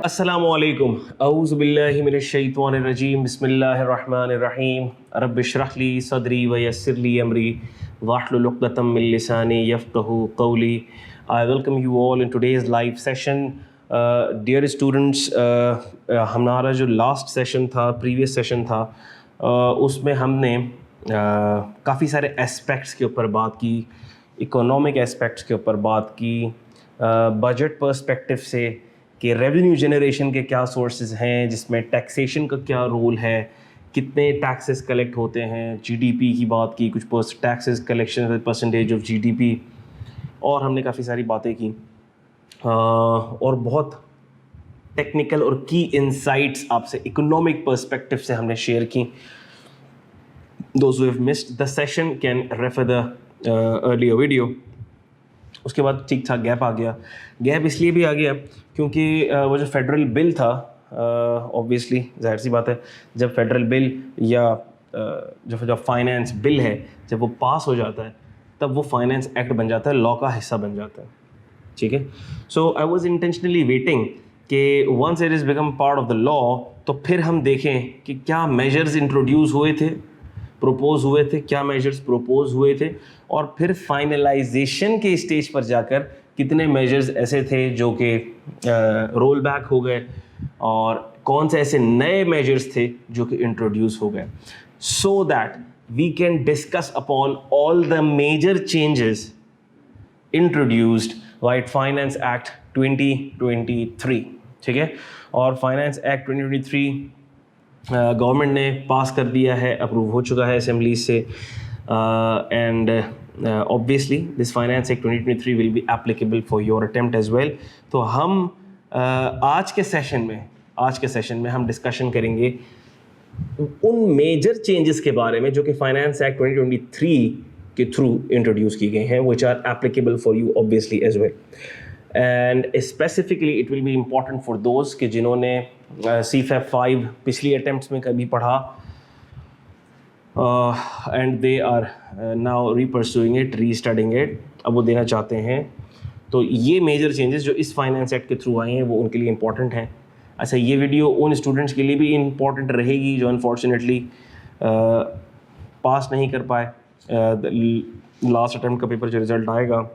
अस्सलामुअलैकुम औज़ु बिल्लाहि मिनश्शैतानिर्रजीम बिस्मिल्लाहिर्रहमानिर्रहीम रब्बि इश्रह ली सदरी व यस्सिर ली अमरी वाहलुल उक़दतम मिन लिसानी यफ़क़हू क़ौली। I welcome you all in today's live session. Dear students, हमारा जो लास्ट सेशन था, प्रीवियस सेशन था, उसमें हमने काफ़ी सारे एस्पेक्ट्स के ऊपर बात की, इकोनॉमिक एस्पेक्ट्स के ऊपर बात की, बजट पर्सपेक्टिव से कि रेवेन्यू जनरेशन के क्या सोर्सेज हैं, जिसमें टैक्सेशन का क्या रोल है, कितने टैक्सेस कलेक्ट होते हैं, जीडीपी की बात की, कुछ taxes collection percentage of GDP, और हमने काफ़ी सारी बातें की और बहुत टेक्निकल और की इंसाइट्स आपसे इकोनॉमिक पर्सपेक्टिव से हमने शेयर की। Those who have missed the session can refer the earlier video। उसके बाद ठीक ठाक गैप आ गया। गैप इसलिए भी आ गया क्योंकि वो जो फेडरल बिल था, ऑब्वियसली जाहिर सी बात है, जब फेडरल बिल या जो फाइनेंस बिल है, जब वो पास हो जाता है तब वो फाइनेंस एक्ट बन जाता है, लॉ का हिस्सा बन जाता है। ठीक है, so I was intentionally waiting कि once it is become part of the law तो फिर हम देखें कि क्या मेजर्स इंट्रोड्यूस हुए थे, प्रोपोज हुए थे, क्या मेजर्स प्रोपोज हुए थे, और फिर फाइनलाइजेशन के स्टेज पर जाकर कितने मेजर्स ऐसे थे जो कि रोल बैक हो गए और कौन से ऐसे नए मेजर्स थे जो कि इंट्रोड्यूस हो गए, so that we can discuss upon all the major changes introduced by finance act 2023। ठीक है, और फाइनेंस एक्ट 2023 गवर्नमेंट ने पास कर दिया है, अप्रूव हो चुका है असेंबली से, and obviously this finance act 2023 will be applicable for your attempt as well. तो हम आज के सेशन में हम डिस्कशन करेंगे उन मेजर चेंजेस के बारे में जो कि फाइनेंस एक्ट 2023 के थ्रू इंट्रोड्यूस की गए हैं, which are applicable for you obviously as well, and specifically it will be important for those कि जिन्होंने CFAP 5 पिछली अटेम्प्ट्स में कभी पढ़ा and they are now repursuing it, restudying it, अब वो देना चाहते हैं। तो ये मेजर चेंजेस जो इस फाइनेंस एक्ट के थ्रू आए हैं वो उनके लिए इम्पॉर्टेंट हैं। अच्छा, ये वीडियो उन स्टूडेंट्स के लिए भी इम्पॉर्टेंट रहेगी जो अनफॉर्चुनेटली पास नहीं कर पाए लास्ट अटेम्प्ट का पेपर जो रिज़ल्ट आएगा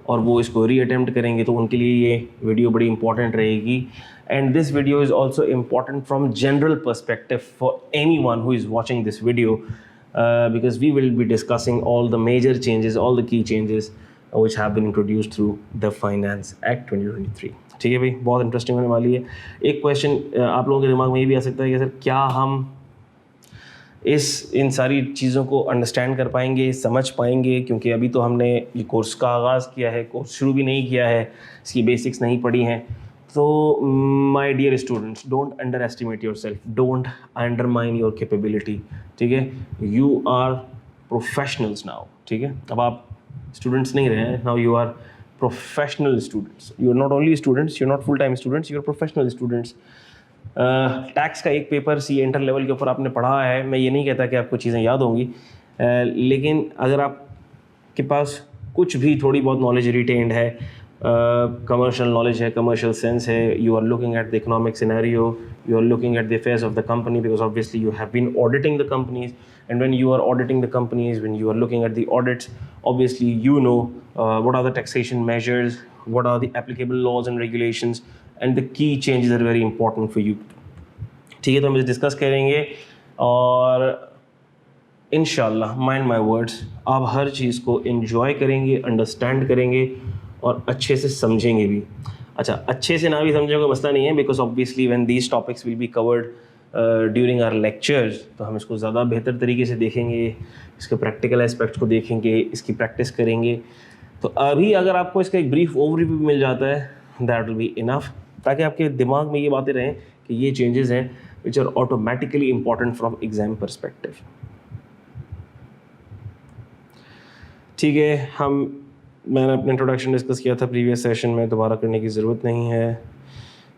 और वो इसको री अटेम्प्ट करेंगे, तो उनके लिए ये वीडियो बड़ी इंपॉर्टेंट रहेगी। And this video is also important from general perspective for anyone who is watching this video, because we will be discussing all the major changes, all the key changes which have been introduced through the finance act 2023। ठीक है भाई, बहुत interesting होने वाली है। एक question आप लोगों के दिमाग में ये भी आ सकता है कि सर क्या हम इन सारी चीज़ों को अंडरस्टैंड कर पाएंगे, समझ पाएंगे, क्योंकि अभी तो हमने ये कोर्स का आगाज़ किया है, कोर्स शुरू भी नहीं किया है, इसकी बेसिक्स नहीं पढ़ी हैं। तो my dear students, don't underestimate yourself, don't undermine your capability. ठीक है, यू आर प्रोफेशनल्स नाउ। ठीक है, अब आप स्टूडेंट्स नहीं रहे हैं, now you are professional students. You are not only students, you are not full time students, you are professional students. Tax का एक पेपर सी इंटर लेवल के ऊपर आपने पढ़ा है, मैं ये नहीं कहता कि आपको चीज़ें याद होंगी, लेकिन अगर आपके पास कुछ भी थोड़ी बहुत नॉलेज रिटेन्ड है, कमर्शियल नॉलेज है, कमर्शियल सेंस है, you are looking at the economic scenario, you are looking at the affairs of the company, because obviously you have been auditing the companies, and when you are auditing the companies, when you are looking at the audits, obviously you know what are the taxation measures, what are the applicable laws and regulations, and the key changes are very important for you। ठीक है, तो हम इसे discuss करेंगे और इंशाल्लाह, mind my words, आप हर चीज़ को एंजॉय करेंगे, अंडरस्टैंड करेंगे और अच्छे से समझेंगे भी। अच्छा, अच्छे से ना भी समझेंगे कोई मसला नहीं है, because obviously when these topics will be covered during our lectures, तो हम इसको ज़्यादा बेहतर तरीके से देखेंगे, इसके प्रैक्टिकल एस्पेक्ट्स को देखेंगे, इसकी प्रैक्टिस करेंगे। तो अभी अगर आपको इसका एक ब्रीफ ओवरव्यू मिल जाता है, दैट विल बी इनफ, ताकि आपके दिमाग में ये बातें रहें कि ये चेंजेस हैं which are automatically important from exam perspective. ठीक है, मैंने अपना इंट्रोडक्शन डिस्कस किया था प्रीवियस सेशन में, दोबारा करने की ज़रूरत नहीं है।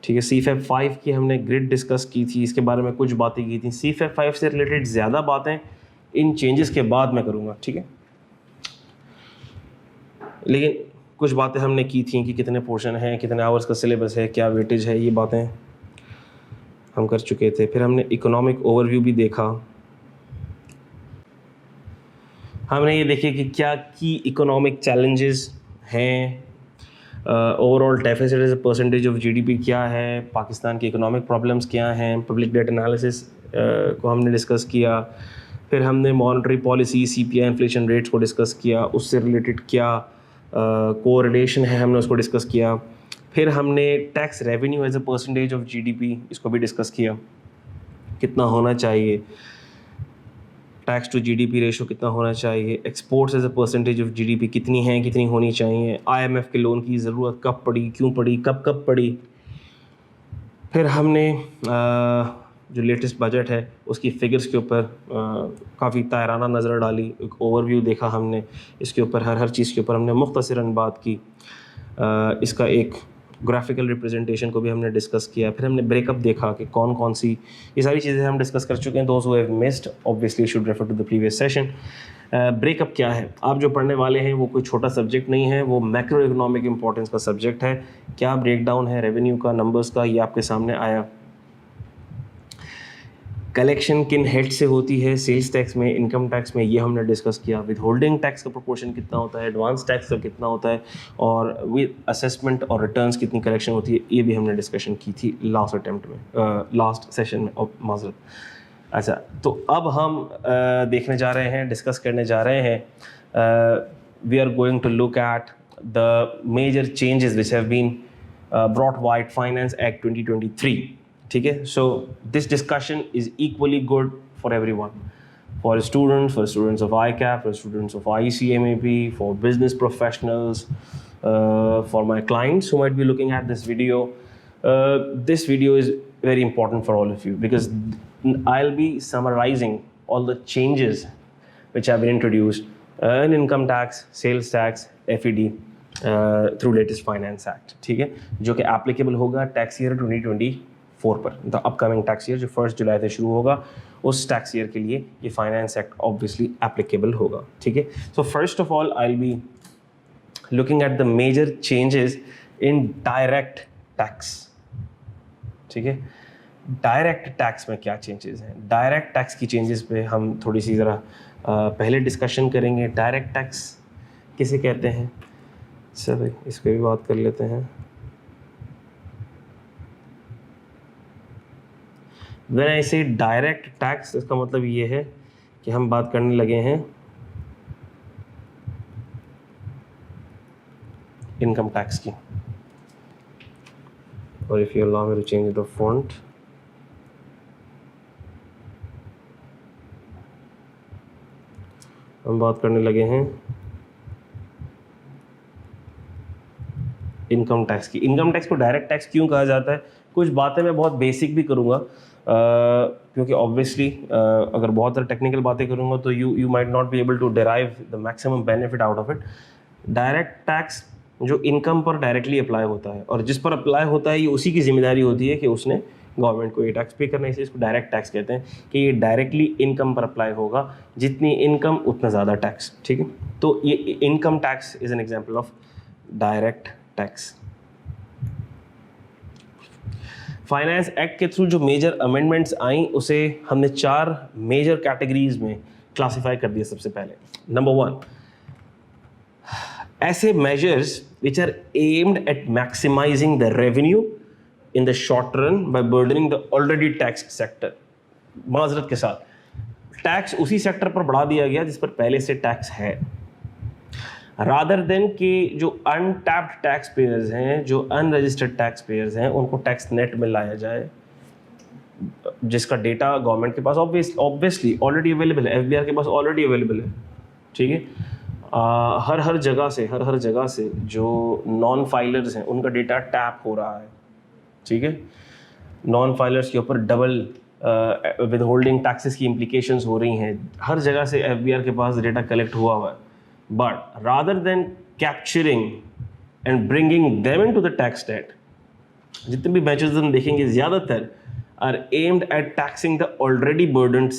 ठीक है, CFAP 5 की हमने ग्रिड डिस्कस की थी, इसके बारे में कुछ बातें की थी। CFAP 5 से रिलेटेड ज़्यादा बातें इन चेंजेस के बाद मैं करूँगा। ठीक है, लेकिन कुछ बातें हमने की थी कि कितने पोर्शन हैं, कितने आवर्स का सिलेबस है, क्या वेटेज है, ये बातें हम कर चुके थे। फिर हमने इकोनॉमिक ओवरव्यू भी देखा। हमने ये देखे कि क्या की इकोनॉमिक चैलेंजेस हैं, overall deficit as a percentage of GDP क्या है, पाकिस्तान की इकोनॉमिक प्रॉब्लम्स क्या हैं, पब्लिक डेट एनालिसिस को हमने डिस्कस किया। फिर हमने monetary policy, CPI, inflation rates को डिस्कस किया, उससे रिलेटेड क्या कोरिलेशन है हमने उसको डिस्कस किया। फिर हमने tax revenue as a percentage of GDP इसको भी डिस्कस किया, कितना होना चाहिए, टैक्स टू जीडीपी रेशो कितना होना चाहिए, exports as a percentage of GDP कितनी है, कितनी होनी चाहिए, आईएमएफ के लोन की ज़रूरत कब पड़ी, क्यों पड़ी, कब कब पड़ी। फिर हमने जो लेटेस्ट बजट है उसकी फ़िगर्स के ऊपर काफ़ी तायराना नज़र डाली, एक ओवरव्यू देखा हमने, इसके ऊपर हर चीज़ के ऊपर हमने मुख्तसरन बात की। इसका एक ग्राफिकल रिप्रेजेंटेशन को भी हमने डिस्कस किया। फिर हमने ब्रेकअप देखा कि कौन कौन सी, ये सारी चीज़ें हम डिस्कस कर चुके हैं। Those who have missed obviously should refer to the previous session. Breakup क्या है, आप जो पढ़ने वाले हैं वो कोई छोटा सब्जेक्ट नहीं है, वो मैक्रो इकोनॉमिक इंपॉर्टेंस का सब्जेक्ट है। क्या ब्रेकडाउन है रेवेन्यू का, नंबर्स का, ये आपके सामने आया। कलेक्शन किन हेड से होती है, सेल्स टैक्स में, इनकम टैक्स में, ये हमने डिस्कस किया। विद होल्डिंग टैक्स का प्रोपोर्शन कितना होता है, एडवांस टैक्स का कितना होता है, और विद असेसमेंट और रिटर्न्स कितनी कलेक्शन होती है, ये भी हमने डिस्कशन की थी लास्ट अटेम्प्ट में, लास्ट सेशन में। और माजरत, अच्छा, तो अब हम देखने जा रहे हैं, डिस्कस करने जा रहे हैं, we are going to look at the major changes which have been brought by finance act 2023। ठीक है, so this discussion is equally good for everyone, for students of ICAP, for students of ICMAP, for business professionals, for my clients who might be looking at this video. This video is very important for all of you because I'll be summarizing all the changes which have been introduced in income tax, sales tax, FED through latest finance act. ठीक है, जो कि applicable होगा tax year 2024 पर, the upcoming tax year जो 1 जुलाई से शुरू होगा, उस टैक्स ईयर के लिए ये फाइनेंस एक्ट ऑब्वियसली एप्लीकेबल होगा। ठीक है, so first of all I will be looking at the major changes in direct tax. ठीक है, डायरेक्ट टैक्स में क्या चेंजेस हैं, डायरेक्ट टैक्स की चेंजेस पे हम थोड़ी सी ज़रा पहले डिस्कशन करेंगे। डायरेक्ट टैक्स किसे कहते हैं, चलो इस पर भी बात कर लेते हैं। व्हेन आई से डायरेक्ट टैक्स, इसका मतलब ये है कि हम बात करने लगे हैं इनकम टैक्स की। और if you allow me to change the font, हम बात करने लगे हैं इनकम टैक्स की। इनकम टैक्स को डायरेक्ट टैक्स क्यों कहा जाता है, कुछ बातें मैं बहुत बेसिक भी करूँगा, क्योंकि ऑब्वियसली अगर बहुत ज़्यादा टेक्निकल बातें करूँगा तो you might not be able to derive the maximum benefit out of it. Direct tax जो इनकम पर डायरेक्टली अप्लाई होता है, और जिस पर अप्लाई होता है ये उसी की जिम्मेदारी होती है कि उसने गवर्नमेंट को ये टैक्स पे करना है, इसलिए इसको डायरेक्ट टैक्स कहते हैं कि ये डायरेक्टली इनकम पर अप्लाई होगा, जितनी इनकम उतना ज़्यादा टैक्स। ठीक है, तो ये income tax is an example of direct tax. Finance act के थ्रू जो मेजर अमेंडमेंट्स आई उसे हमने 4 मेजर कैटेगरीज में क्लासिफाई कर दिया। सबसे पहले नंबर 1, ऐसे measures which are aimed at maximising the revenue in the short run by burdening the already taxed sector। माजरत के साथ टैक्स उसी सेक्टर पर बढ़ा दिया गया जिस पर पहले से टैक्स है, रादर देन कि जो अनटैप्ड टैक्स पेयर्स हैं, जो अनरजिस्टर्ड टैक्स पेयर्स हैं, उनको टैक्स नेट में लाया जाए, जिसका डेटा गवर्नमेंट के पास ऑब्वियसली ऑलरेडी अवेलेबल है, FBR के पास ऑलरेडी अवेलेबल है। ठीक है, हर जगह से जो नॉन फाइलर्स हैं उनका डेटा टैप हो रहा है। ठीक है, नॉन फाइलर्स के ऊपर डबल विद होल्डिंग टैक्सेस की इम्प्लीकेशंस हो रही हैं, हर जगह से FBR के पास डेटा कलेक्ट हुआ है। But rather than capturing and bringing them into the tax date, जितने भी मेजर्स हम देखेंगे ज़्यादातर are aimed at taxing the already burdened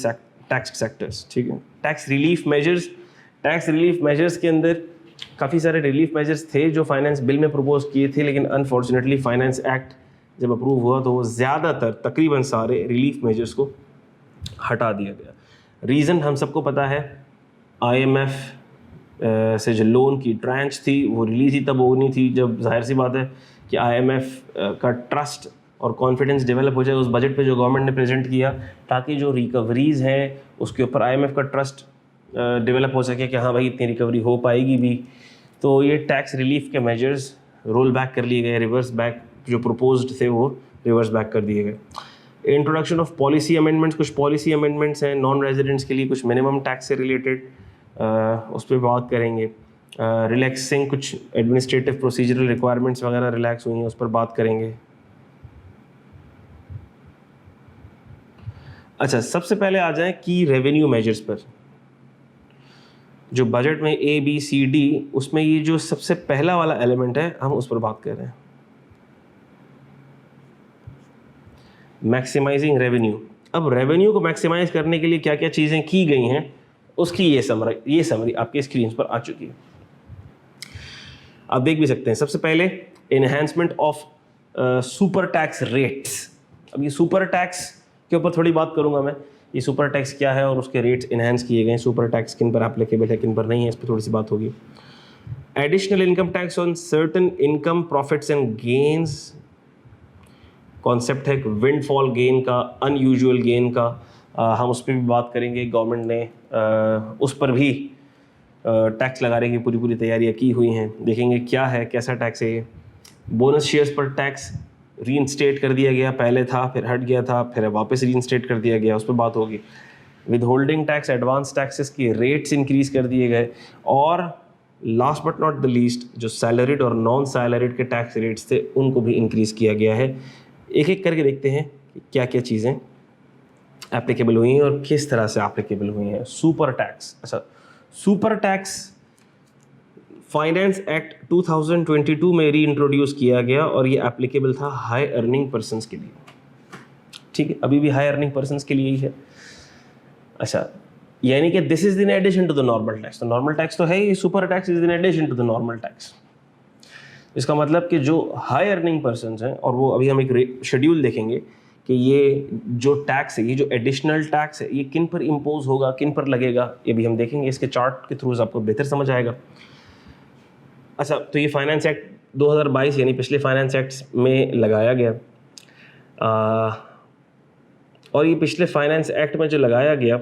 tax sectors. ठीक है, टैक्स रिलीफ मेजर्स के अंदर काफ़ी सारे रिलीफ मेजर्स थे जो फाइनेंस बिल में प्रपोज किए थे, लेकिन अनफॉर्चुनेटली फाइनेंस एक्ट जब अप्रूव हुआ तो वो ज़्यादातर तकरीबन सारे रिलीफ मेजर्स को हटा दिया गया। रीज़न हम सबको पता है, IMF से जो लोन की ट्रांच थी वो रिलीज़ ही तब होनी थी जब जाहिर सी बात है कि IMF का ट्रस्ट और कॉन्फिडेंस डेवलप हो जाए उस बजट पे जो गवर्नमेंट ने प्रेजेंट किया, ताकि जो रिकवरीज़ हैं उसके ऊपर IMF का ट्रस्ट डेवलप हो सके कि हाँ भाई इतनी रिकवरी हो पाएगी भी। तो ये टैक्स रिलीफ के मेजर्स रोल बैक कर लिए गए, रिवर्स बैक जो प्रपोज्ड थे वो रिवर्स बैक कर दिए गए। इंट्रोडक्शन ऑफ पॉलिसी अमेंडमेंट्स, कुछ पॉलिसी अमेंडमेंट्स हैं नॉन रेजिडेंट्स के लिए, कुछ मिनिमम टैक्स से रिलेटेड, उस पर बात करेंगे। रिलैक्सिंग कुछ एडमिनिस्ट्रेटिव प्रोसीजरल रिक्वायरमेंट्स वगैरह रिलैक्स हुई हैं, उस पर बात करेंगे। अच्छा, सबसे पहले आ जाएं की रेवेन्यू मेजर्स पर। जो बजट में ABCD, उसमें ये जो सबसे पहला वाला एलिमेंट है हम उस पर बात कर रहे हैं, मैक्सिमाइजिंग रेवेन्यू। अब रेवेन्यू को मैक्सिमाइज करने के लिए क्या क्या चीज़ें की गई हैं उसकी ये समरी आपके स्क्रीन पर आ चुकी है, आप देख भी सकते हैं। सबसे पहले enhancement of super tax rates. अब ये सुपर टैक्स के ऊपर थोड़ी बात करूंगा मैं, ये सुपर टैक्स क्या है और उसके रेट्स इन्हेंस किए गए हैं, सुपर टैक्स किन पर एप्लीकेबल है किन पर नहीं है, इस पर थोड़ी सी बात होगी। Additional income tax on certain income profits and gains, concept है विंडफॉल गेन का, अनयूजुअल गेन का, हम उस पर भी बात करेंगे। गवर्नमेंट ने उस पर भी टैक्स लगाने की पूरी तैयारियां की हुई हैं, देखेंगे क्या है, कैसा टैक्स है ये। बोनस शेयर्स पर टैक्स रीइंस्टेट कर दिया गया, पहले था फिर हट गया था फिर वापस रीइंस्टेट कर दिया गया, उस पर बात होगी। With holding tax, advance taxes की रेट्स इंक्रीज कर दिए गए, और last but not the least जो सैलरीड और नॉन सैलरीड के टैक्स रेट्स थे उनको भी इंक्रीज़ किया गया है। एक एक करके देखते हैं कि क्या क्या चीज़ें एप्लीकेबल हुई हैं और किस तरह से एप्लीकेबल हुई हैं। सुपर टैक्स, अच्छा सुपर टैक्स फाइनेंस एक्ट 2022 में री इंट्रोड्यूस किया गया और ये एप्लीकेबल था हाई अर्निंग पर्सनस के लिए, ठीक है, अभी भी हाई अर्निंग पर्सनस के लिए ही है। अच्छा, यानी कि this is in addition to the normal tax, तो नॉर्मल टैक्स तो है ही, super tax is in addition to the normal tax. इसका मतलब कि जो हाई अर्निंग पर्सनस हैं, और वो अभी हम एक शेड्यूल देखेंगे कि ये जो टैक्स है, ये जो एडिशनल टैक्स है, ये किन पर इम्पोज होगा, किन पर लगेगा, ये भी हम देखेंगे। इसके चार्ट के थ्रू आपको बेहतर समझ आएगा। अच्छा, तो ये फाइनेंस एक्ट 2022 यानी पिछले फाइनेंस एक्ट में लगाया गया, और ये पिछले फाइनेंस एक्ट में जो लगाया गया,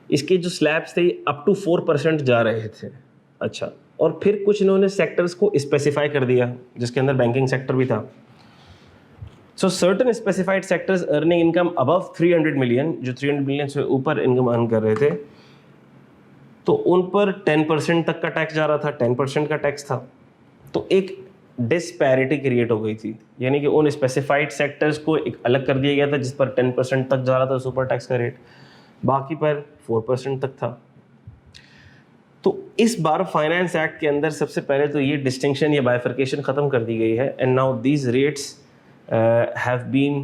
इसके जो स्लैब्स थे अप टू 4% जा रहे थे। अच्छा, और फिर कुछ इन्होंने सेक्टर्स को स्पेसिफाई कर दिया, जिसके अंदर बैंकिंग सेक्टर भी था। सो certain specified sectors earning income above 300 million, जो 300 मिलियन से ऊपर इनकम अर्न कर रहे थे, तो उन पर 10% तक का टैक्स जा रहा था, 10% का टैक्स था। तो एक डिस्पैरिटी क्रिएट हो गई थी, यानी कि उन स्पेसिफाइड सेक्टर्स को एक अलग कर दिया गया था जिस पर 10% तक जा रहा था सुपर टैक्स का रेट, बाकी पर 4% तक था। तो इस बार फाइनेंस एक्ट के अंदर सबसे पहले तो ये डिस्टिंक्शन या बाइफर्केशन ख़त्म कर दी गई है, and now these rates have been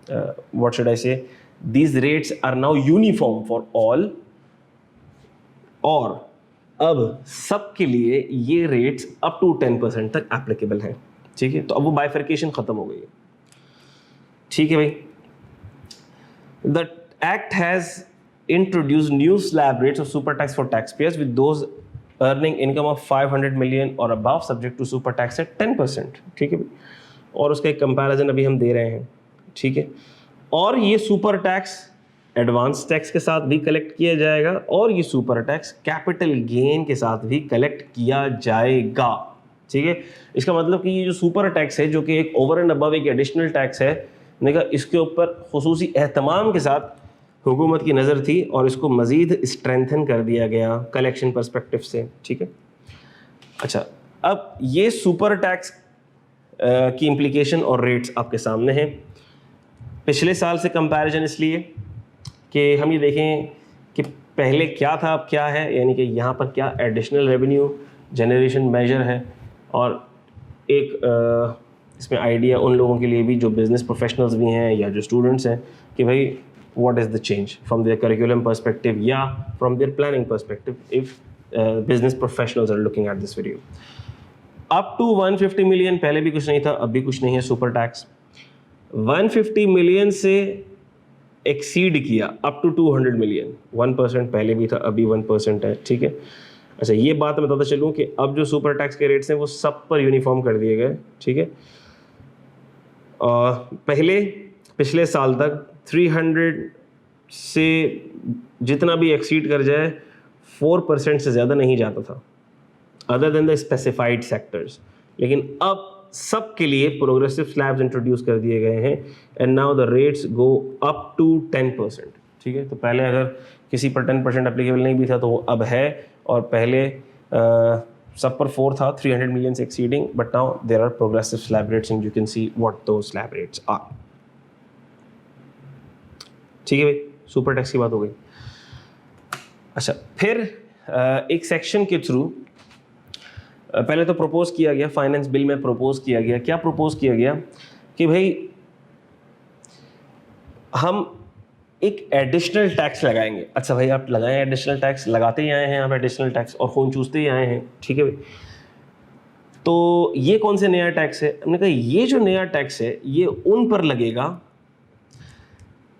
what should I say, these rates are now uniform for all, और अब सबके लिए ये रेट्स अप टू 10% तक एप्लीकेबल हैं, ठीक है। तो अब वो बाइफर्केशन ख़त्म हो गई है, ठीक है भाई। The act has introduced new slab rates of super tax for taxpayers with those earning income of 500 million or above subject to super tax at 10%, ठीक है, और उसका एक कंपैरिजन अभी हम दे रहे हैं, ठीक है। और ये सुपर टैक्स एडवांस टैक्स के साथ भी कलेक्ट किया जाएगा, और ये सुपर टैक्स कैपिटल गेन के साथ भी कलेक्ट किया जाएगा, ठीक है। इसका मतलब कि ये जो सुपर टैक्स है, जो कि एक ओवर एंड अबव एक एडिशनल टैक्स है, देखा इसके ऊपर खुसूसी एहतमाम के साथ हुकूमत की नज़र थी और इसको मज़ीद स्ट्रेंथन कर दिया गया कलेक्शन पर्सपेक्टिव से, ठीक है। अच्छा, अब ये सुपर टैक्स की इम्प्लीकेशन और रेट्स आपके सामने हैं। पिछले साल से कंपैरिजन इसलिए कि हम ये देखें कि पहले क्या था अब क्या है, यानी कि यहाँ पर क्या एडिशनल रेवेन्यू जनरेशन मेजर है, और एक इसमें आइडिया उन लोगों के लिए भी जो बिज़नेस प्रोफेशनल्स भी हैं या जो स्टूडेंट्स हैं कि भाई what is the change from their curriculum perspective या from their planning perspective if business professionals are looking at this video. Up to 150 million पहले भी कुछ नहीं था, अब भी कुछ नहीं है सुपर टैक्स. 150 मिलियन से एक्सीड किया अप टू 200 मिलियन, 1% पहले भी था, अभी 1% है. ठीक है. अच्छा, ये बात मैं बताता चलूँ कि अब जो सुपर टैक्स के रेट्स हैं वो सब पर यूनिफॉर्म कर दिए गए. ठीक है. पहले पिछले साल तक 300 से जितना भी एक्सीड कर जाए 4% से ज़्यादा नहीं जाता था, other than the specified sectors. लेकिन अब सब के लिए प्रोग्रेसिव स्लैब्स इंट्रोड्यूस कर दिए गए हैं and now the rates go up to 10%. ठीक है. तो पहले अगर किसी पर 10% एप्लीकेबल नहीं भी था तो वो अब है, और पहले सब पर 4 था 300 मिलियन से exceeding, but now there are progressive slab rates and you can see what the slab rates are. ठीक है भाई, सुपर टैक्स की बात हो गई. अच्छा, फिर एक सेक्शन के थ्रू पहले तो प्रपोज किया गया, फाइनेंस बिल में प्रपोज किया गया, क्या प्रपोज किया गया कि भाई हम एक एडिशनल टैक्स लगाएंगे. अच्छा भाई, आप लगाएं एडिशनल टैक्स, लगाते ही आए हैं आप एडिशनल टैक्स और खून चूसते ही आए हैं. ठीक है भाई. तो ये कौन से नया टैक्स है? हमने कहा ये जो नया टैक्स है ये उन पर लगेगा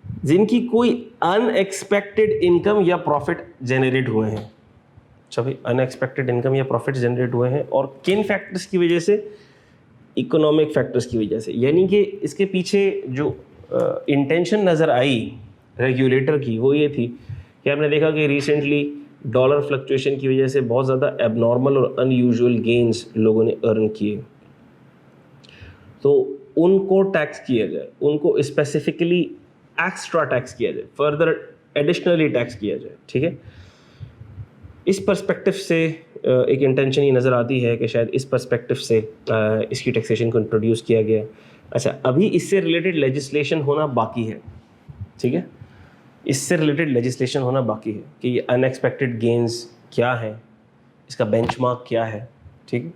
जिनकी कोई अनएक्सपेक्टेड इनकम या प्रॉफिट जनरेट हुए हैं. अच्छा भाई, अनएक्सपेक्टेड इनकम या प्रॉफिट जनरेट हुए हैं, और किन फैक्टर्स की वजह से? इकोनॉमिक फैक्टर्स की वजह से. यानी कि इसके पीछे जो इंटेंशन नज़र आई रेगुलेटर की वो ये थी कि आपने देखा कि रिसेंटली डॉलर फ्लक्चुएशन की वजह से बहुत ज़्यादा एबनॉर्मल और अनयूजुअल गेन्स लोगों ने अर्न किए, तो उनको टैक्स किया जाए, उनको स्पेसिफिकली एक्स्ट्रा टैक्स किया जाए, फर्दर एडिशनली टैक्स किया जाए. ठीक है. इस पर्सपेक्टिव से एक इंटेंशन ये नज़र आती है कि शायद इस पर्सपेक्टिव से इसकी टैक्सेशन को इंट्रोड्यूस किया गया. अच्छा, अभी इससे रिलेटेड लेजिस्लेशन होना बाकी है. ठीक है. इससे रिलेटेड लेजिस्लेशन होना बाकी है कि ये अनएक्सपेक्टेड गेन्स क्या है, इसका बेंचमार्क क्या है. ठीक है.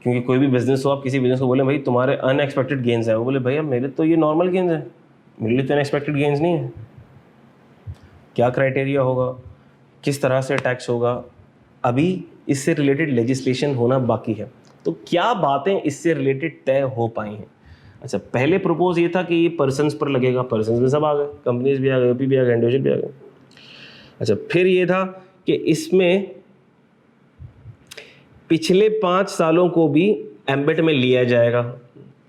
क्योंकि कोई भी बिजनेस हो, आप किसी बिजनेस को बोले भाई तुम्हारे अनएक्सपेक्टेड गेन्स हैं, वो बोले भैया मेरे तो ये नॉर्मल गेन्स हैं, मेरे लिए तो अनएक्सपेक्टेड गेन्स नहीं है. क्या क्राइटेरिया होगा, किस तरह से टैक्स होगा, अभी इससे रिलेटेड लेजिस्लेशन होना बाकी है. तो क्या बातें इससे रिलेटेड तय हो पाई हैं? अच्छा, पहले प्रपोज ये था कि ये पर्सन्स पर लगेगा, पर्सन्स में सब आ गए, कंपनीज भी आ गए, ओपी भी आ गए, इंडिविजुअल भी आ गए. अच्छा, फिर ये था कि इसमें पिछले 5 सालों को भी एम्बेट में लिया जाएगा.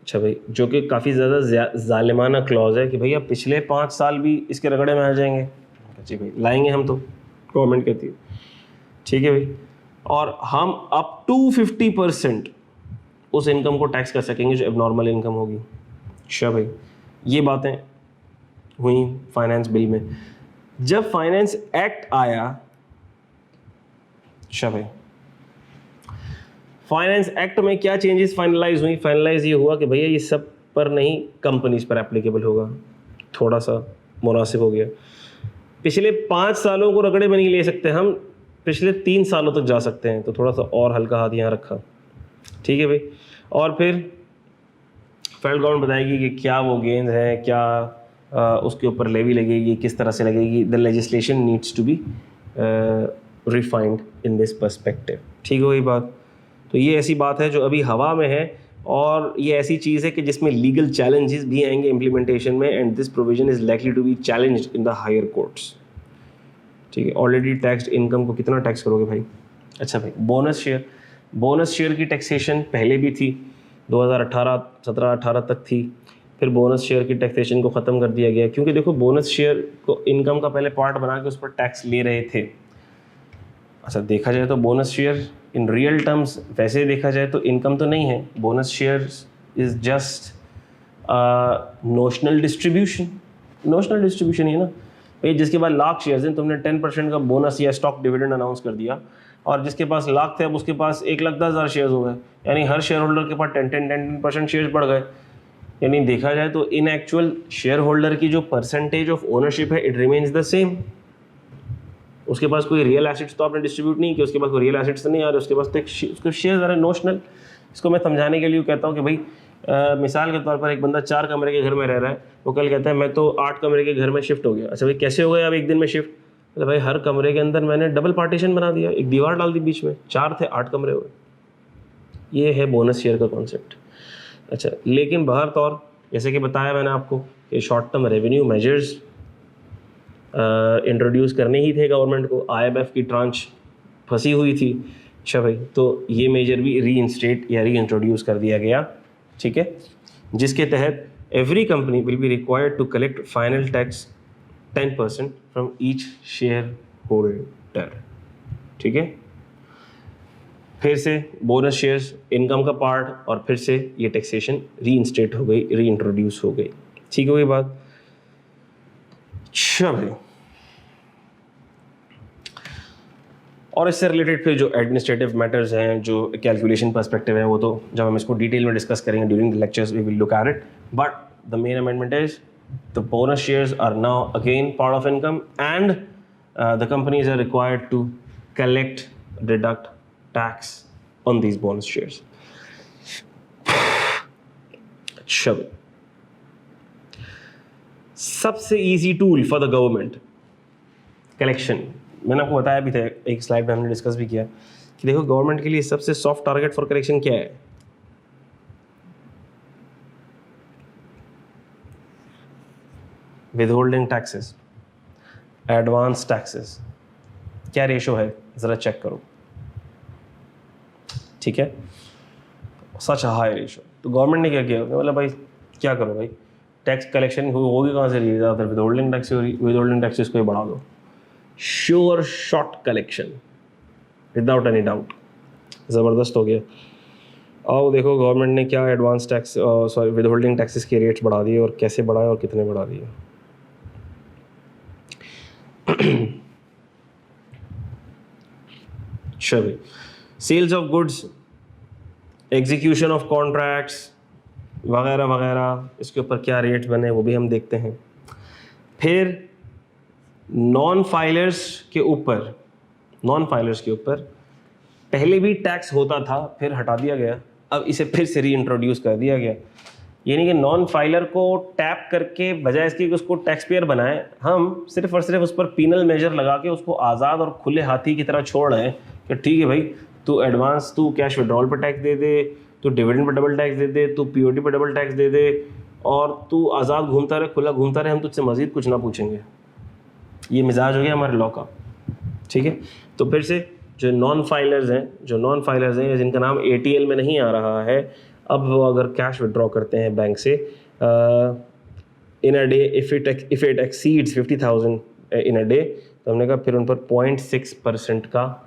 अच्छा भाई, जो कि काफ़ी ज़्यादा जालिमाना क्लॉज है कि भैया पिछले 5 साल भी इसके रगड़े में आ जाएंगे. जी भाई, लाएंगे हम, तो गवर्नमेंट कहती है. ठीक है भाई. और हम अप टू 50% उस इनकम को टैक्स कर सकेंगे जो एबनॉर्मल इनकम होगी. अच्छा भाई, ये बातें हुई फाइनेंस बिल में. जब फाइनेंस एक्ट आया, अच्छा भाई, फाइनेंस एक्ट में क्या चेंजेस फाइनलाइज हुई? फाइनलाइज ये हुआ कि भैया ये सब पर नहीं, कंपनीज पर एप्लीकेबल होगा. थोड़ा सा मुनासिब हो गया. पिछले 5 सालों को रगड़े में नहीं ले सकते हम, पिछले 3 सालों तक जा सकते हैं, तो थोड़ा सा और हल्का हाथ यहाँ रखा. ठीक है भाई. और फिर फेडरल गवर्नमेंट बताएगी कि क्या वो गेंद है, क्या उसके ऊपर लेवी लगेगी, किस तरह से लगेगी. The legislation needs to be refined in this perspective. ठीक है वही बात. तो ये ऐसी बात है जो अभी हवा में है, और ये ऐसी चीज़ है कि जिसमें लीगल चैलेंजेस भी आएंगे इम्प्लीमेंटेशन में, and this provision is likely to be challenged in the higher courts. ठीक है. ऑलरेडी टैक्स्ड इनकम को कितना टैक्स करोगे भाई? अच्छा भाई, बोनस शेयर की टैक्सेशन पहले भी थी, 2017-18 तक थी. फिर बोनस शेयर की टैक्सेशन को ख़त्म कर दिया गया, क्योंकि देखो बोनस शेयर को इनकम का पहले पार्ट बना के उस पर टैक्स ले रहे थे. अच्छा, देखा जाए तो bonus share in real terms वैसे देखा जाए तो इनकम तो नहीं है. Bonus share is just notional distribution. Notional distribution है ना भाई. जिसके पास लाख शेयर्स हैं, तुमने 10% का बोनस या स्टॉक डिविडेंड अनाउंस कर दिया, और जिसके पास लाख थे अब उसके पास 1,10,000 शेयर्स हो गए, यानी हर शेयर होल्डर के पास 10% शेयर्स बढ़ गए. यानी देखा जाए तो इन एक्चुअल शेयर होल्डर की जो परसेंटेज ऑफ ओनरशिप है इट रिमेन्स द सेम. उसके पास कोई रियल एसेट्स तो आपने डिस्ट्रीब्यूट नहीं किया, उसके पास कोई रियल एसेट्स तो नहीं आ रहे, उसके पास तो उसके शेयर ज़रा नोशनल. इसको मैं समझाने के लिए कहता हूँ कि भाई मिसाल के तौर पर एक बंदा 4 कमरे के घर में रह रहा है, वो कल कहता है मैं तो 8 कमरे के घर में शिफ्ट हो गया. अच्छा भाई, कैसे हो गया अब एक दिन में शिफ्ट? बोले भाई हर कमरे के अंदर मैंने डबल पार्टीशन बना दिया, एक दीवार डाल दी बीच में, 4 थे 8 कमरे हुए। ये है बोनस शेयर का कॉन्सेप्ट। अच्छा, लेकिन बहर तौर जैसे कि बताया मैंने आपको कि short term revenue measures introduce करने ही थे गवर्नमेंट को, IMF की ट्रांच फंसी हुई थी। अच्छा भाई, तो ये मेजर भी री इंस्टेट या री इंट्रोड्यूस कर दिया गया, ठीक है, जिसके तहत every company will be required to collect final tax 10% from each shareholder, ठीक है। फिर से बोनस शेयर्स इनकम का पार्ट, और फिर से ये टैक्सेशन री इंस्टेट हो गई, री इंट्रोड्यूस हो गई, ठीक हो गई बात। अच्छा भाई, और इससे रिलेटेड फिर जो एडमिनिस्ट्रेटिव मैटर्स हैं, जो कैलकुलेशन पर्सपेक्टिव है, वो तो जब हम इसको डिटेल में डिस्कस करेंगे during the lectures we will look at it, but the main amendment is the bonus shares are now again part of income and the companies are required to collect, deduct tax on these bonus shares. अच्छा, सबसे easy tool for the government collection, मैंने आपको बताया भी था, एक slide में हमने डिस्कस भी किया कि देखो गवर्नमेंट के लिए सबसे सॉफ्ट टारगेट फॉर कलेक्शन क्या है? विदहोल्डिंग टैक्सेस, एडवांस टैक्सेस, क्या रेशो है ज़रा चेक करो, ठीक है, सच हाई रेशो। तो गवर्नमेंट ने क्या किया, बोला भाई क्या करो भाई, टैक्स कलेक्शन होगी कहाँ से, ज़्यादातर विदहोल्डिंग टैक्स हो रही, विदहोल्डिंग टैक्सेस को ही बढ़ा दो, sure short collection without any doubt, ज़बरदस्त हो गया। आओ देखो गवर्नमेंट ने क्या advance tax sorry withholding taxes के रेट्स बढ़ा दिए, और कैसे बढ़ाए और कितने बढ़ा दिए। अच्छा भाई, sales of goods, execution of contracts वगैरह वगैरह, इसके ऊपर क्या रेट्स बने वो भी हम देखते हैं। फिर नॉन फाइलर्स के ऊपर, नॉन फाइलर्स के ऊपर पहले भी टैक्स होता था, फिर हटा दिया गया, अब इसे फिर से री इंट्रोड्यूस कर दिया गया। यानी कि नॉन फाइलर को टैप करके बजाय इसके कि उसको टैक्स पेयर बनाएं, हम सिर्फ और सिर्फ उस पर पीनल मेजर लगा के उसको आज़ाद और खुले हाथी की तरह छोड़ रहे हैं कि ठीक है भाई, तू एडवांस, तू कैश विड्रॉल पर टैक्स दे दे, तू डिविडेंड पर डबल टैक्स दे दे, तू POT पर डबल टैक्स दे दे, और तू आज़ाद घूमता रहे, खुला घूमता रहे, हम तुझसे मज़ीद कुछ ना पूछेंगे। ये मिजाज हो गया हमारे लॉ का, ठीक है। तो फिर से जो नॉन फाइलर्स हैं, जिनका नाम ATL में नहीं आ रहा है, अब वो अगर कैश विड्रॉ करते हैं बैंक से in a day, if it exceeds 50,000 in a day, तो हमने कहा फिर उन पर 0.6% का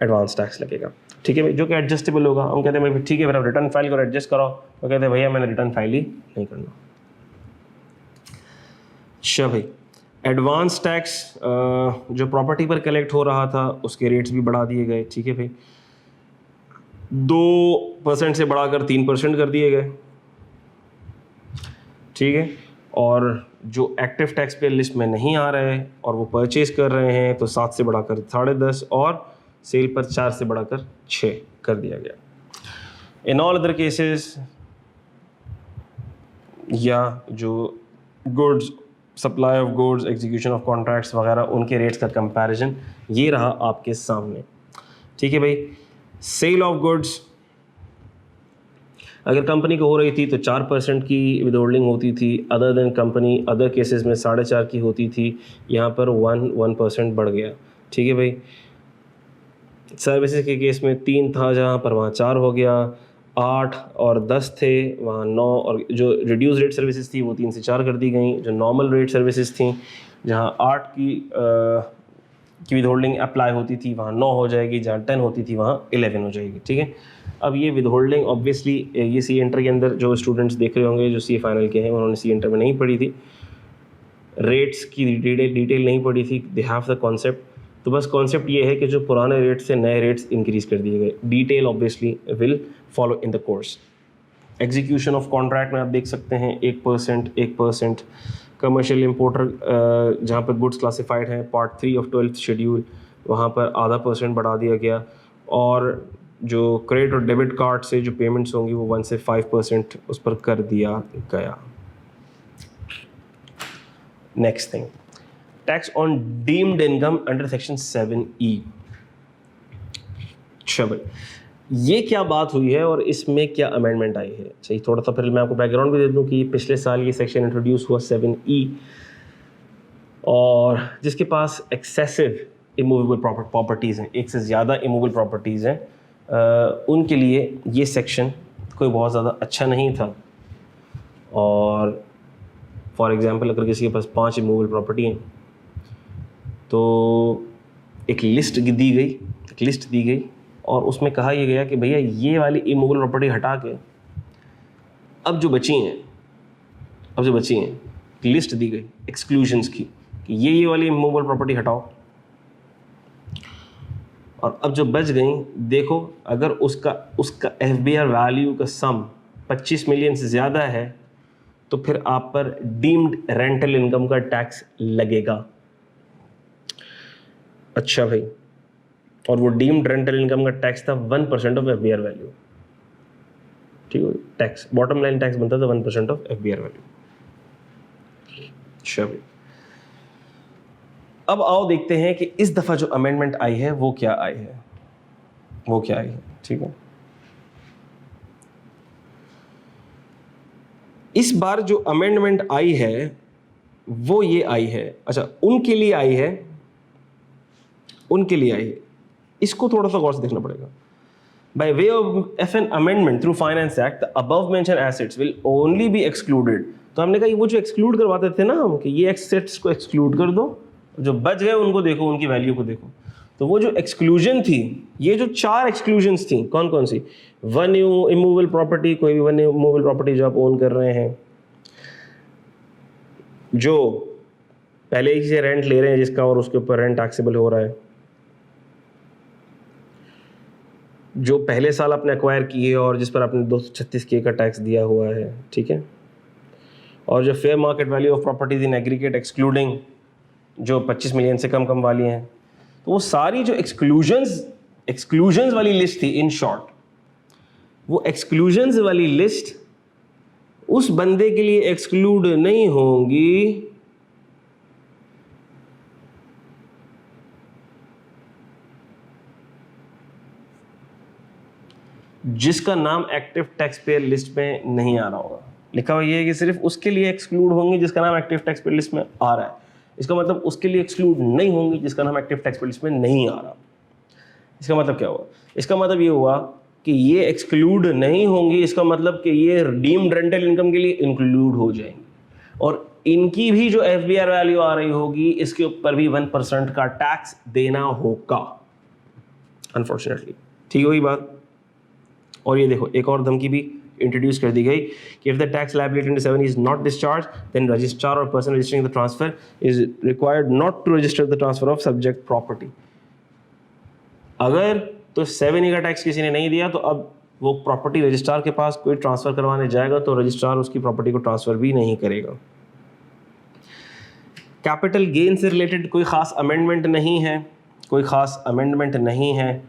एडवांस टैक्स लगेगा, ठीक है भाई, जो कि एडजस्टेबल होगा। हम कहते हैं भाई ठीक है, फिर आप रिटर्न फाइल करो, एडजस्ट कराओ, तो कहते हैं भैया मैंने रिटर्न फाइल ही नहीं करना। अच्छा भाई, एडवांस टैक्स जो प्रॉपर्टी पर कलेक्ट हो रहा था उसके रेट्स भी बढ़ा दिए गए, ठीक है भाई, 2% से बढ़ाकर 3% कर दिए गए, ठीक है। और जो एक्टिव टैक्स पेयर लिस्ट में नहीं आ रहे और वो परचेज कर रहे हैं, तो 7 से बढ़ाकर 10.5, और सेल पर 4 से बढ़ाकर 6 कर दिया गया। इन ऑल अदर केसेस, या जो goods, supply of goods, execution of contracts वगैरह, उनके रेट्स का कंपैरिजन ये रहा आपके सामने, ठीक है भाई। सेल ऑफ गुड्स अगर कंपनी को हो रही थी तो 4% की विदहोल्डिंग होती थी, other than company other cases में 4.5 की होती थी, यहाँ पर 1% बढ़ गया, ठीक है भाई। सर्विसेज के केस में 3 था जहाँ पर वहाँ 4 हो गया, 8 और 10 थे वहाँ 9, और जो रिड्यूस रेट सर्विसेज थी वो 3 से 4 कर दी गई। जो नॉर्मल रेट सर्विसेज थी जहाँ 8 की विदहोल्डिंग अप्लाई होती थी वहाँ 9 हो जाएगी, जहाँ 10 होती थी वहाँ 11 हो जाएगी, ठीक है। अब ये विदहोल्डिंग ऑब्वियसली ये सी एंटर के अंदर जो स्टूडेंट्स देख रहे होंगे जो CA फाइनल के हैं, उन्होंने सी एंटर में नहीं पढ़ी थी, रेट्स की डिटेल नहीं पढ़ी थी, दे हैव द कॉन्सेप्ट। तो बस कॉन्सेप्ट ये है कि जो पुराने रेट से नए रेट्स इंक्रीज कर दिए गए, detail obviously will follow in the course. Execution of contract में आप देख सकते हैं 1%। कमर्शियल इम्पोर्टर जहाँ पर गुड्स क्लासिफाइड हैं पार्ट 3 ऑफ 12th शेड्यूल, वहाँ पर % बढ़ा दिया गया, और जो क्रेडिट और डेबिट कार्ड से जो पेमेंट्स होंगी वो 1 से 5% उस पर कर दिया गया। Next thing, tax on deemed income under section 7E। अच्छा भाई, ये क्या बात हुई है और इसमें क्या अमेंडमेंट आई है? चाहिए थोड़ा सा फिर मैं आपको बैकग्राउंड भी दे दूं कि पिछले साल ये सेक्शन इंट्रोड्यूस हुआ 7E, और जिसके पास एक्सेसिव इमूवेबल प्रॉपर्टीज़ हैं, एक से ज़्यादा इमूवेबल प्रॉपर्टीज़ हैं, उनके लिए ये सेक्शन कोई बहुत ज़्यादा अच्छा नहीं था। और फॉर एग्ज़ाम्पल अगर किसी के पास 5 इमूवेबल प्रॉपर्टी हैं तो एक लिस्ट दी गई और उसमें कहा यह गया कि भैया ये वाली इमूवेबल प्रॉपर्टी हटा के अब जो बची हैं लिस्ट दी गई एक्सक्लूजन्स की कि ये वाली इमूवेबल प्रॉपर्टी हटाओ, और अब जो बच गई देखो अगर उसका FBR वैल्यू का सम 25 मिलियन से ज़्यादा है तो फिर आप पर डीम्ड रेंटल इनकम का टैक्स लगेगा। अच्छा भाई, और वो डीम्ड रेंटल इनकम का टैक्स था 1% ऑफ FBR वैल्यू। ठीक है, टैक्स बॉटम लाइन टैक्स बनता था 1% ऑफ FBR वैल्यू। अच्छा भाई, अब आओ देखते हैं कि इस दफ़ा जो अमेंडमेंट आई है वो क्या आई है। ठीक है, इस बार जो अमेंडमेंट आई है वो ये आई है, अच्छा उनके लिए आई है, इसको थोड़ा सा गौर से देखना पड़ेगा। By way of an amendment through Finance Act, the above mentioned assets will only be excluded। तो हमने कहा वो जो एक्सक्लूड करवाते थे ना हम कि ये एसेट्स को एक्सक्लूड कर दो, जो बच गए उनको देखो, उनकी वैल्यू को देखो। तो वो जो एक्सक्लूजन थी, ये जो 4 एक्सक्लूजन्स थी, कौन कौन सी? वन इमूवेबल प्रॉपर्टी, कोई भी वन इमूवेबल प्रॉपर्टी जो आप ओन कर रहे हैं, जो पहले ही से रेंट ले रहे हैं जिसका और उसके ऊपर रेंट टैक्सेबल हो रहा है, जो पहले साल आपने एक्वायर की है और जिस पर आपने 236K का टैक्स दिया हुआ है, ठीक है, और जो fair market value of properties in aggregate excluding जो 25 मिलियन से कम वाली हैं। तो वो सारी जो एक्सक्लूजन्स वाली लिस्ट थी, इन शॉर्ट वो एक्सक्लूजन्स वाली लिस्ट उस बंदे के लिए एक्सक्लूड नहीं होंगी जिसका नाम एक्टिव टैक्स पेयर लिस्ट में नहीं आ रहा होगा। लिखा हुआ ये है कि सिर्फ उसके लिए एक्सक्लूड होंगी जिसका नाम एक्टिव टैक्स पेयर लिस्ट में आ रहा है। इसका मतलब उसके लिए एक्सक्लूड नहीं होंगी जिसका नाम एक्टिव टैक्स पेयर लिस्ट में नहीं आ रहा। इसका मतलब क्या हुआ? इसका मतलब ये हुआ कि ये एक्सक्लूड नहीं होंगी, इसका मतलब कि ये डीम्ड रेंटल इनकम के लिए इंक्लूड हो जाएंगी, और इनकी भी जो FBR वैल्यू आ रही होगी इसके ऊपर भी 1% का टैक्स देना होगा, अनफॉर्चुनेटली। ठीक हुई बात। और ये देखो एक और धमकी भी इंट्रोड्यूस कर दी गई कि if the tax liability under 7 is not discharge then registrar और person registering the transfer is required not to register the transfer of subject property. अगर तो 7E का टैक्स किसी ने नहीं दिया तो अब वो प्रॉपर्टी रजिस्ट्रार के पास कोई ट्रांसफर करवाने जाएगा तो रजिस्ट्रार उसकी प्रॉपर्टी को ट्रांसफर भी नहीं करेगा। कैपिटल गेन से रिलेटेड कोई खास अमेंडमेंट नहीं है,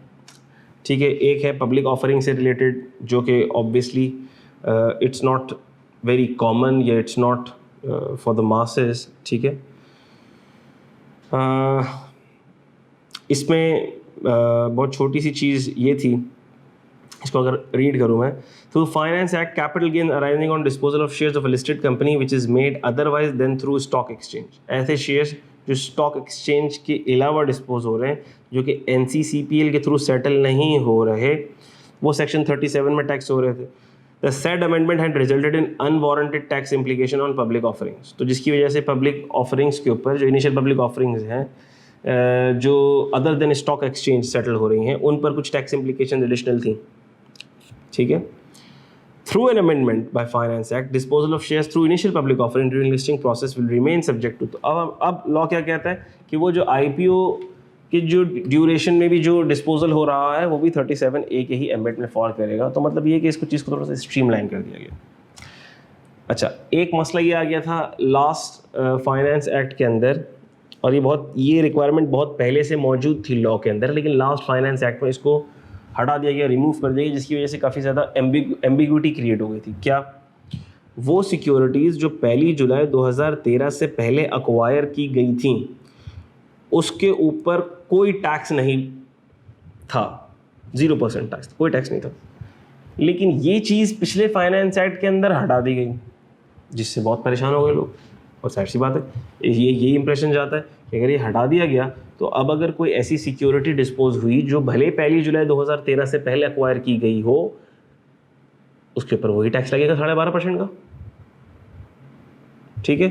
ठीक है। एक है पब्लिक ऑफरिंग से रिलेटेड जो कि obviously it's not very common या it's not for the masses, ठीक है। इसमें बहुत छोटी सी चीज़ ये थी, इसको अगर रीड करूँ मैं, through finance act capital gain arising on disposal of shares of a listed company which is made otherwise than through stock exchange. ऐसे शेयर्स जो स्टॉक एक्सचेंज के अलावा डिस्पोज हो रहे हैं, जो कि NCCPL के थ्रू सेटल नहीं हो रहे, वो सेक्शन 37 में टैक्स हो रहे थे। The said amendment had resulted in unwarranted tax implication on public offerings. तो जिसकी वजह से पब्लिक ऑफरिंग्स के ऊपर जो इनिशियल पब्लिक ऑफरिंग्स हैं जो other than stock exchange settle हो रही हैं, उन पर कुछ टैक्स इम्प्लीकेशन एडिशनल थी, ठीक है। Through an amendment by finance act disposal of shares through initial public offering during listing process will remain subject to. तो अब लॉ क्या कहता है कि वो जो IPO की जो ड्यूरेशन में भी जो डिस्पोजल हो रहा है वो भी 37A के ही एम्बेट में फॉल करेगा। तो मतलब ये कि इसको चीज़ को थोड़ा सा स्ट्रीमलाइन कर दिया गया। अच्छा, एक मसला ये आ गया था लास्ट फाइनेंस एक्ट के अंदर, और ये रिक्वायरमेंट बहुत पहले से मौजूद थी लॉ के अंदर, लेकिन लास्ट फाइनेंस एक्ट में इसको हटा दिया गया, रिमूव कर दिया गया, जिसकी वजह से काफ़ी ज़्यादा एम्बिग्विटी क्रिएट हो गई थी। क्या? वो सिक्योरिटीज़ जो 1 जुलाई 2013 से पहले अक्वायर की गई थी उसके ऊपर कोई टैक्स नहीं था, 0% टैक्स, कोई टैक्स नहीं था। लेकिन ये चीज़ पिछले फाइनेंस एक्ट के अंदर हटा दी गई, जिससे बहुत परेशान हो गए लोग। और सारी सी बात है, ये इंप्रेशन जाता है कि अगर ये हटा दिया गया तो अब अगर कोई ऐसी सिक्योरिटी डिस्पोज हुई जो भले 1 जुलाई 2013 से पहले अक्वायर की गई हो, उसके ऊपर वही टैक्स लगेगा 12.5% का। ठीक है,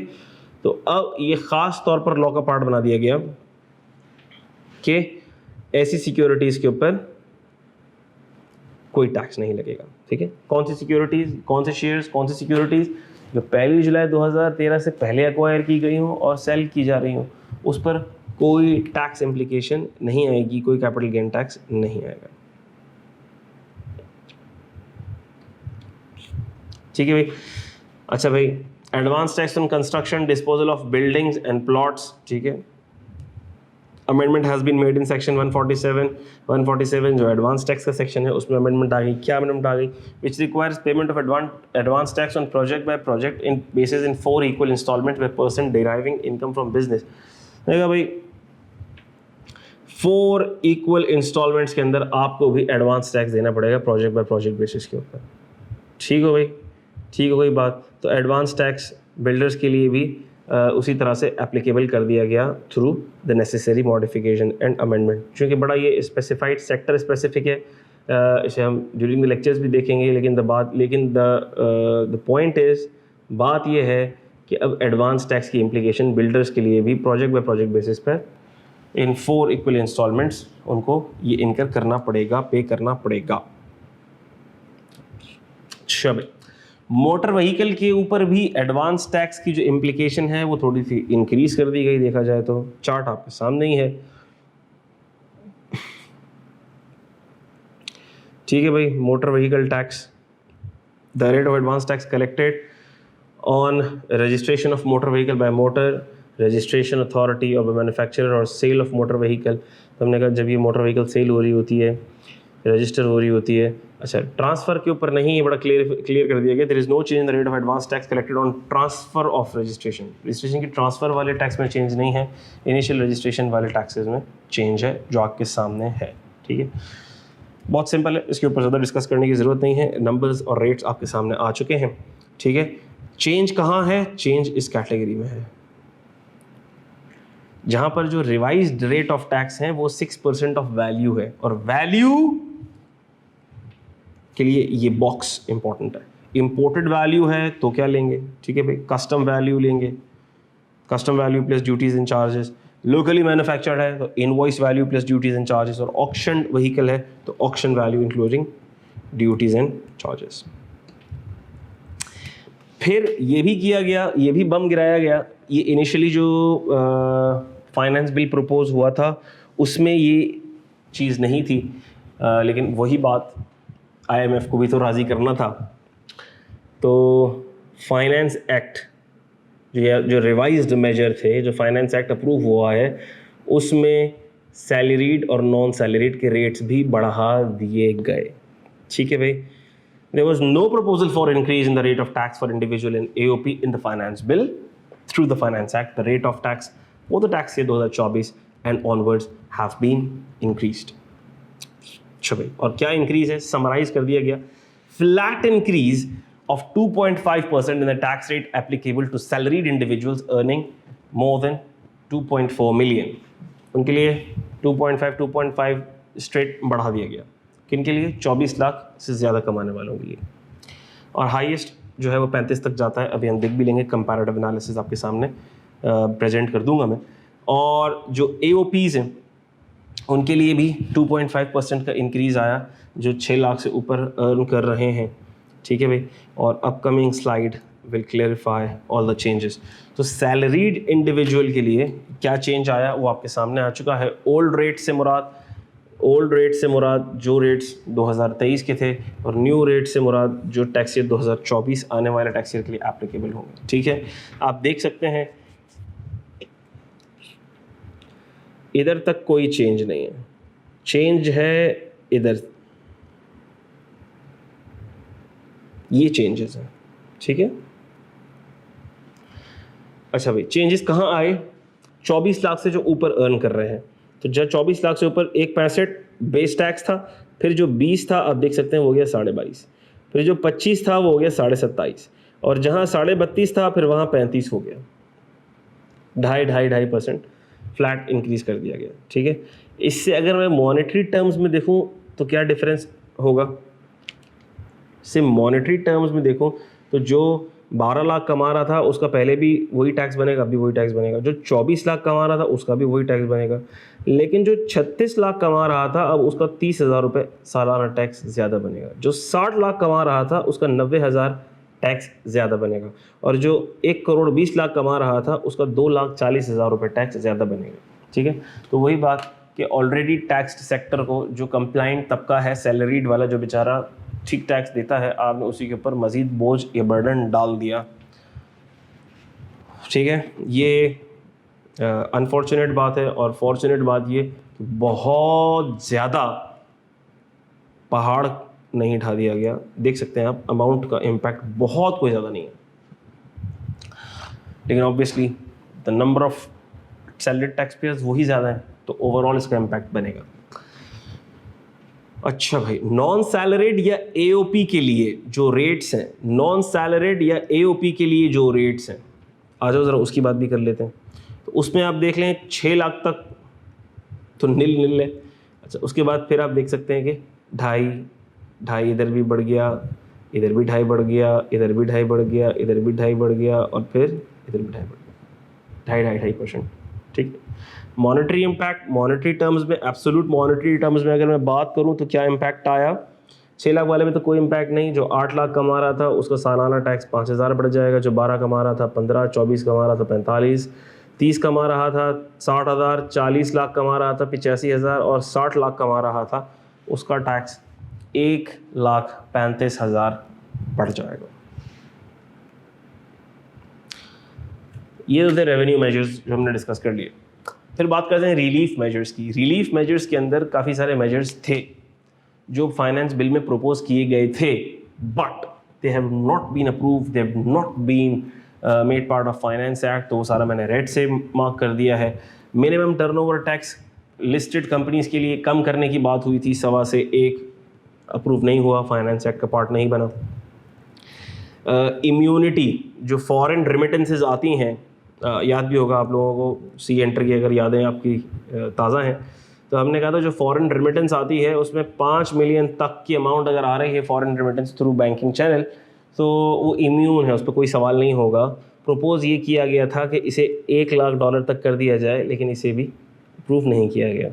तो अब ये खास तौर पर लॉ का पार्ट बना दिया गया कि ऐसी सिक्योरिटीज के ऊपर कोई टैक्स नहीं लगेगा। ठीक है, कौन सी सिक्योरिटीज, कौन से शेयर्स, कौन सी सिक्योरिटीज जो 1 जुलाई 2013 से पहले अक्वायर की गई हो और सेल की जा रही हो, उस पर कोई टैक्स इम्प्लीकेशन नहीं आएगी, कोई कैपिटल गेन टैक्स नहीं आएगा। ठीक है भाई। अच्छा भाई, advance tax on construction, disposal of buildings and plots. ठीक है, amendment has been made in section 147 जो एडवांस टैक्स का सेक्शन है, उसमें अमेंडमेंट आ गई। क्या अमेंडमेंट आ गई? Which requires payment of advance tax on project by project in basis in 4 equal instalment by person deriving income from business. देखा भाई, 4 इक्वल इंस्टॉलमेंट्स के अंदर आपको भी एडवांस टैक्स देना पड़ेगा प्रोजेक्ट बाय प्रोजेक्ट बेसिस के ऊपर। ठीक हो भाई, ठीक हो गई बात। तो एडवांस टैक्स बिल्डर्स के लिए भी उसी तरह से एप्लीकेबल कर दिया गया through the necessary modification and amendment. क्योंकि बड़ा ये स्पेसिफाइड सेक्टर स्पेसिफिक है, इसे हम ड्यूरिंग द लेक्चर्स भी देखेंगे। लेकिन द पॉइंट इज़, बात ये है कि अब एडवांस टैक्स की इम्प्लीकेशन बिल्डर्स के लिए भी प्रोजेक्ट बाय प्रोजेक्ट बेसिस पर इन 4 इक्वल इंस्टॉलमेंट्स उनको ये इनकर करना पड़ेगा, पे करना पड़ेगा। अच्छा भाई, मोटर व्हीकल के ऊपर भी एडवांस टैक्स की जो इम्प्लीकेशन है वो थोड़ी सी इंक्रीज कर दी गई। देखा जाए तो चार्ट आपके सामने ही है। ठीक है भाई, motor vehicle tax, the rate of advance tax collected on registration of motor vehicle by motor registration authority और मैन्युफैक्चरर और सेल ऑफ मोटर व्हीकल। तो हमने कहा जब ये मोटर व्हीकल सेल हो रही होती है, रजिस्टर हो रही होती है। अच्छा, ट्रांसफ़र के ऊपर नहीं, ये बड़ा क्लियर कर दिया गया, there is no change in the rate of advance tax collected on transfer of registration. Registration की ट्रांसफ़र वाले टैक्स में चेंज नहीं है, इनिशियल रजिस्ट्रेशन वाले टैक्सेस में चेंज है जो आपके सामने है। ठीक है, बहुत सिंपल है, इसके ऊपर ज़्यादा डिस्कस करने की ज़रूरत नहीं है। नंबर्स और रेट्स आपके सामने आ चुके हैं। ठीक है, चेंज कहाँ है? चेंज इस कैटेगरी में है जहाँ पर जो रिवाइज्ड रेट ऑफ टैक्स है वो 6% ऑफ वैल्यू है, और वैल्यू के लिए ये बॉक्स इंपॉर्टेंट है। इंपोर्टेड वैल्यू है तो क्या लेंगे? ठीक है भाई, कस्टम वैल्यू लेंगे, custom value plus duties and charges. Locally manufactured है तो invoice value plus duties and charges, और ऑक्शन व्हीकल है तो auction value including duties and charges. फिर ये भी किया गया, ये भी बम गिराया गया। ये इनिशियली जो फाइनेंस बिल प्रपोज हुआ था उसमें ये चीज़ नहीं थी, लेकिन वही बात IMF को भी तो राज़ी करना था। तो फाइनेंस एक्ट जो रिवाइज्ड मेजर थे, जो फाइनेंस एक्ट अप्रूव हुआ है, उसमें सैलरीड और नॉन सैलरीड के रेट्स भी बढ़ा दिए गए। ठीक है भाई, there was no proposal for increase in the rate of tax for individual and AOP in the finance bill. Through the finance act, the rate of tax for the tax year 2024 and onwards have been increased. अच्छा भाई, और क्या increase है? Summarise कर दिया गया। Flat increase of 2.5% in the tax rate applicable to salaried individuals earning more than 2.4 million. उनके लिए 2.5 स्ट्रेट बढ़ा दिया गया। किन के लिए? 24 लाख से ज़्यादा कमाने वालों के लिए। और हाईएस्ट जो है वो 35 तक जाता है। अभी हम देख भी लेंगे, कंपैरेटिव एनालिसिस आपके सामने प्रेजेंट कर दूंगा मैं। और जो AOPs हैं उनके लिए भी 2.5% का इंक्रीज़ आया, जो 6 लाख से ऊपर अर्न कर रहे हैं। ठीक है भाई, और upcoming slide will clarify all the changes. तो सैलरीड इंडिविजुअल के लिए क्या चेंज आया वो आपके सामने आ चुका है। ओल्ड रेट से मुराद जो रेट्स 2023 के थे, और न्यू रेट से मुराद जो टैक्स ईयर 2024 आने वाले टैक्स ईयर के लिए एप्लीकेबल होंगे। ठीक है, आप देख सकते हैं इधर तक कोई चेंज नहीं है, चेंज है इधर, ये चेंजेस हैं। ठीक है, अच्छा भाई, चेंजेस कहाँ आए? 24 लाख से जो ऊपर अर्न कर रहे हैं, तो जब 24 लाख से ऊपर 1.65 बेस टैक्स था, फिर जो 20 था आप देख सकते हैं वो हो गया 22.5, फिर जो 25 था वो हो गया 27.5, और जहाँ 32.5 था फिर वहाँ 35 हो गया, 2.5% फ्लैट इंक्रीज कर दिया गया। ठीक है, इससे अगर मैं मॉनेटरी टर्म्स में देखूँ तो क्या डिफरेंस होगा, से मॉनेटरी टर्म्स में देखो तो जो 12 लाख कमा रहा था उसका पहले भी वही टैक्स बनेगा, अभी वही टैक्स बनेगा, जो 24 लाख कमा रहा था उसका भी वही टैक्स बनेगा, लेकिन जो 36 लाख कमा रहा था अब उसका 30,000 रुपये सालाना टैक्स ज़्यादा बनेगा, जो 60 लाख कमा रहा था उसका 90,000 टैक्स ज़्यादा बनेगा, और जो 1 करोड़ 20 लाख कमा रहा था उसका 2,40,000 रुपये टैक्स ज़्यादा बनेगा। ठीक है, तो वही बात कि ऑलरेडी टैक्स सेक्टर को जो कंप्लाइंट तबका है, सैलरीड वाला जो बेचारा ठीक टैक्स देता है, आपने उसी के ऊपर मज़ीद बोझ या बर्डन डाल दिया। ठीक है, ये अनफॉर्चुनेट बात है, और फॉर्चुनेट बात ये कि बहुत ज़्यादा पहाड़ नहीं ढा दिया गया। देख सकते हैं आप, अमाउंट का इम्पैक्ट बहुत कोई ज़्यादा नहीं है, लेकिन obviously the number of salary tax payers वही ज़्यादा है, तो ओवरऑल इसका इम्पैक्ट बनेगा। अच्छा भाई, नॉन सैलरीड या एओपी के लिए जो रेट्स हैं, नॉन सैलरीड या एओपी के लिए जो रेट्स हैं, आ जाओ ज़रा उसकी बात भी कर लेते हैं। तो उसमें आप देख लें 6 लाख तक तो नील है। अच्छा, उसके बाद फिर आप देख सकते हैं कि ढाई इधर भी बढ़ गया, इधर भी 2.5 बढ़ गया, इधर भी 2.5 बढ़ गया, इधर भी 2.5 बढ़ गया, और फिर इधर भी 2.5 बढ़ गया, 2.5% ठीक है। मॉनेटरी इम्पैक्ट, मॉनेटरी टर्म्स में, एब्सोल्यूट मॉनेटरी टर्म्स में अगर मैं बात करूं तो क्या इम्पैक्ट आया, 6 लाख वाले में तो कोई इम्पैक्ट नहीं। जो 8 लाख कमा रहा था उसका सालाना टैक्स 5,000 बढ़ जाएगा, जो 12 कमा रहा था 15, 24 कमा रहा था 45, 30 कमा रहा था 60,000, 40 लाख कमा रहा था 85,000, और 60 लाख कमा रहा था उसका टैक्स 1,35,000 बढ़ जाएगा। ये तो थे रेवेन्यू मेजर्स जो हमने डिस्कस कर लिए। फिर बात करते हैं रिलीफ मेजर्स की। रिलीफ मेजर्स के अंदर काफ़ी सारे मेजर्स थे जो फाइनेंस बिल में प्रपोज किए गए थे, but they have not been approved, they have not been made part of finance act, तो वो सारा मैंने रेड से मार्क कर दिया है। Minimum turnover tax listed companies के लिए कम करने की बात हुई थी, 1.25 से 1, अप्रूव नहीं हुआ, फाइनेंस एक्ट का पार्ट नहीं बना। इम्यूनिटी, जो फॉरेन रिमिटेंसेज आती हैं, याद भी होगा आप लोगों को, सी एंटर की अगर यादें आपकी ताज़ा हैं, तो हमने कहा था जो फॉरेन रिमिटेंस आती है उसमें 5 मिलियन तक की अमाउंट अगर आ रही है foreign remittance through banking channel, तो वो इम्यून है, उस पर कोई सवाल नहीं होगा। प्रपोज ये किया गया था कि इसे $1,00,000 तक कर दिया जाए, लेकिन इसे भी अप्रूव नहीं किया गया।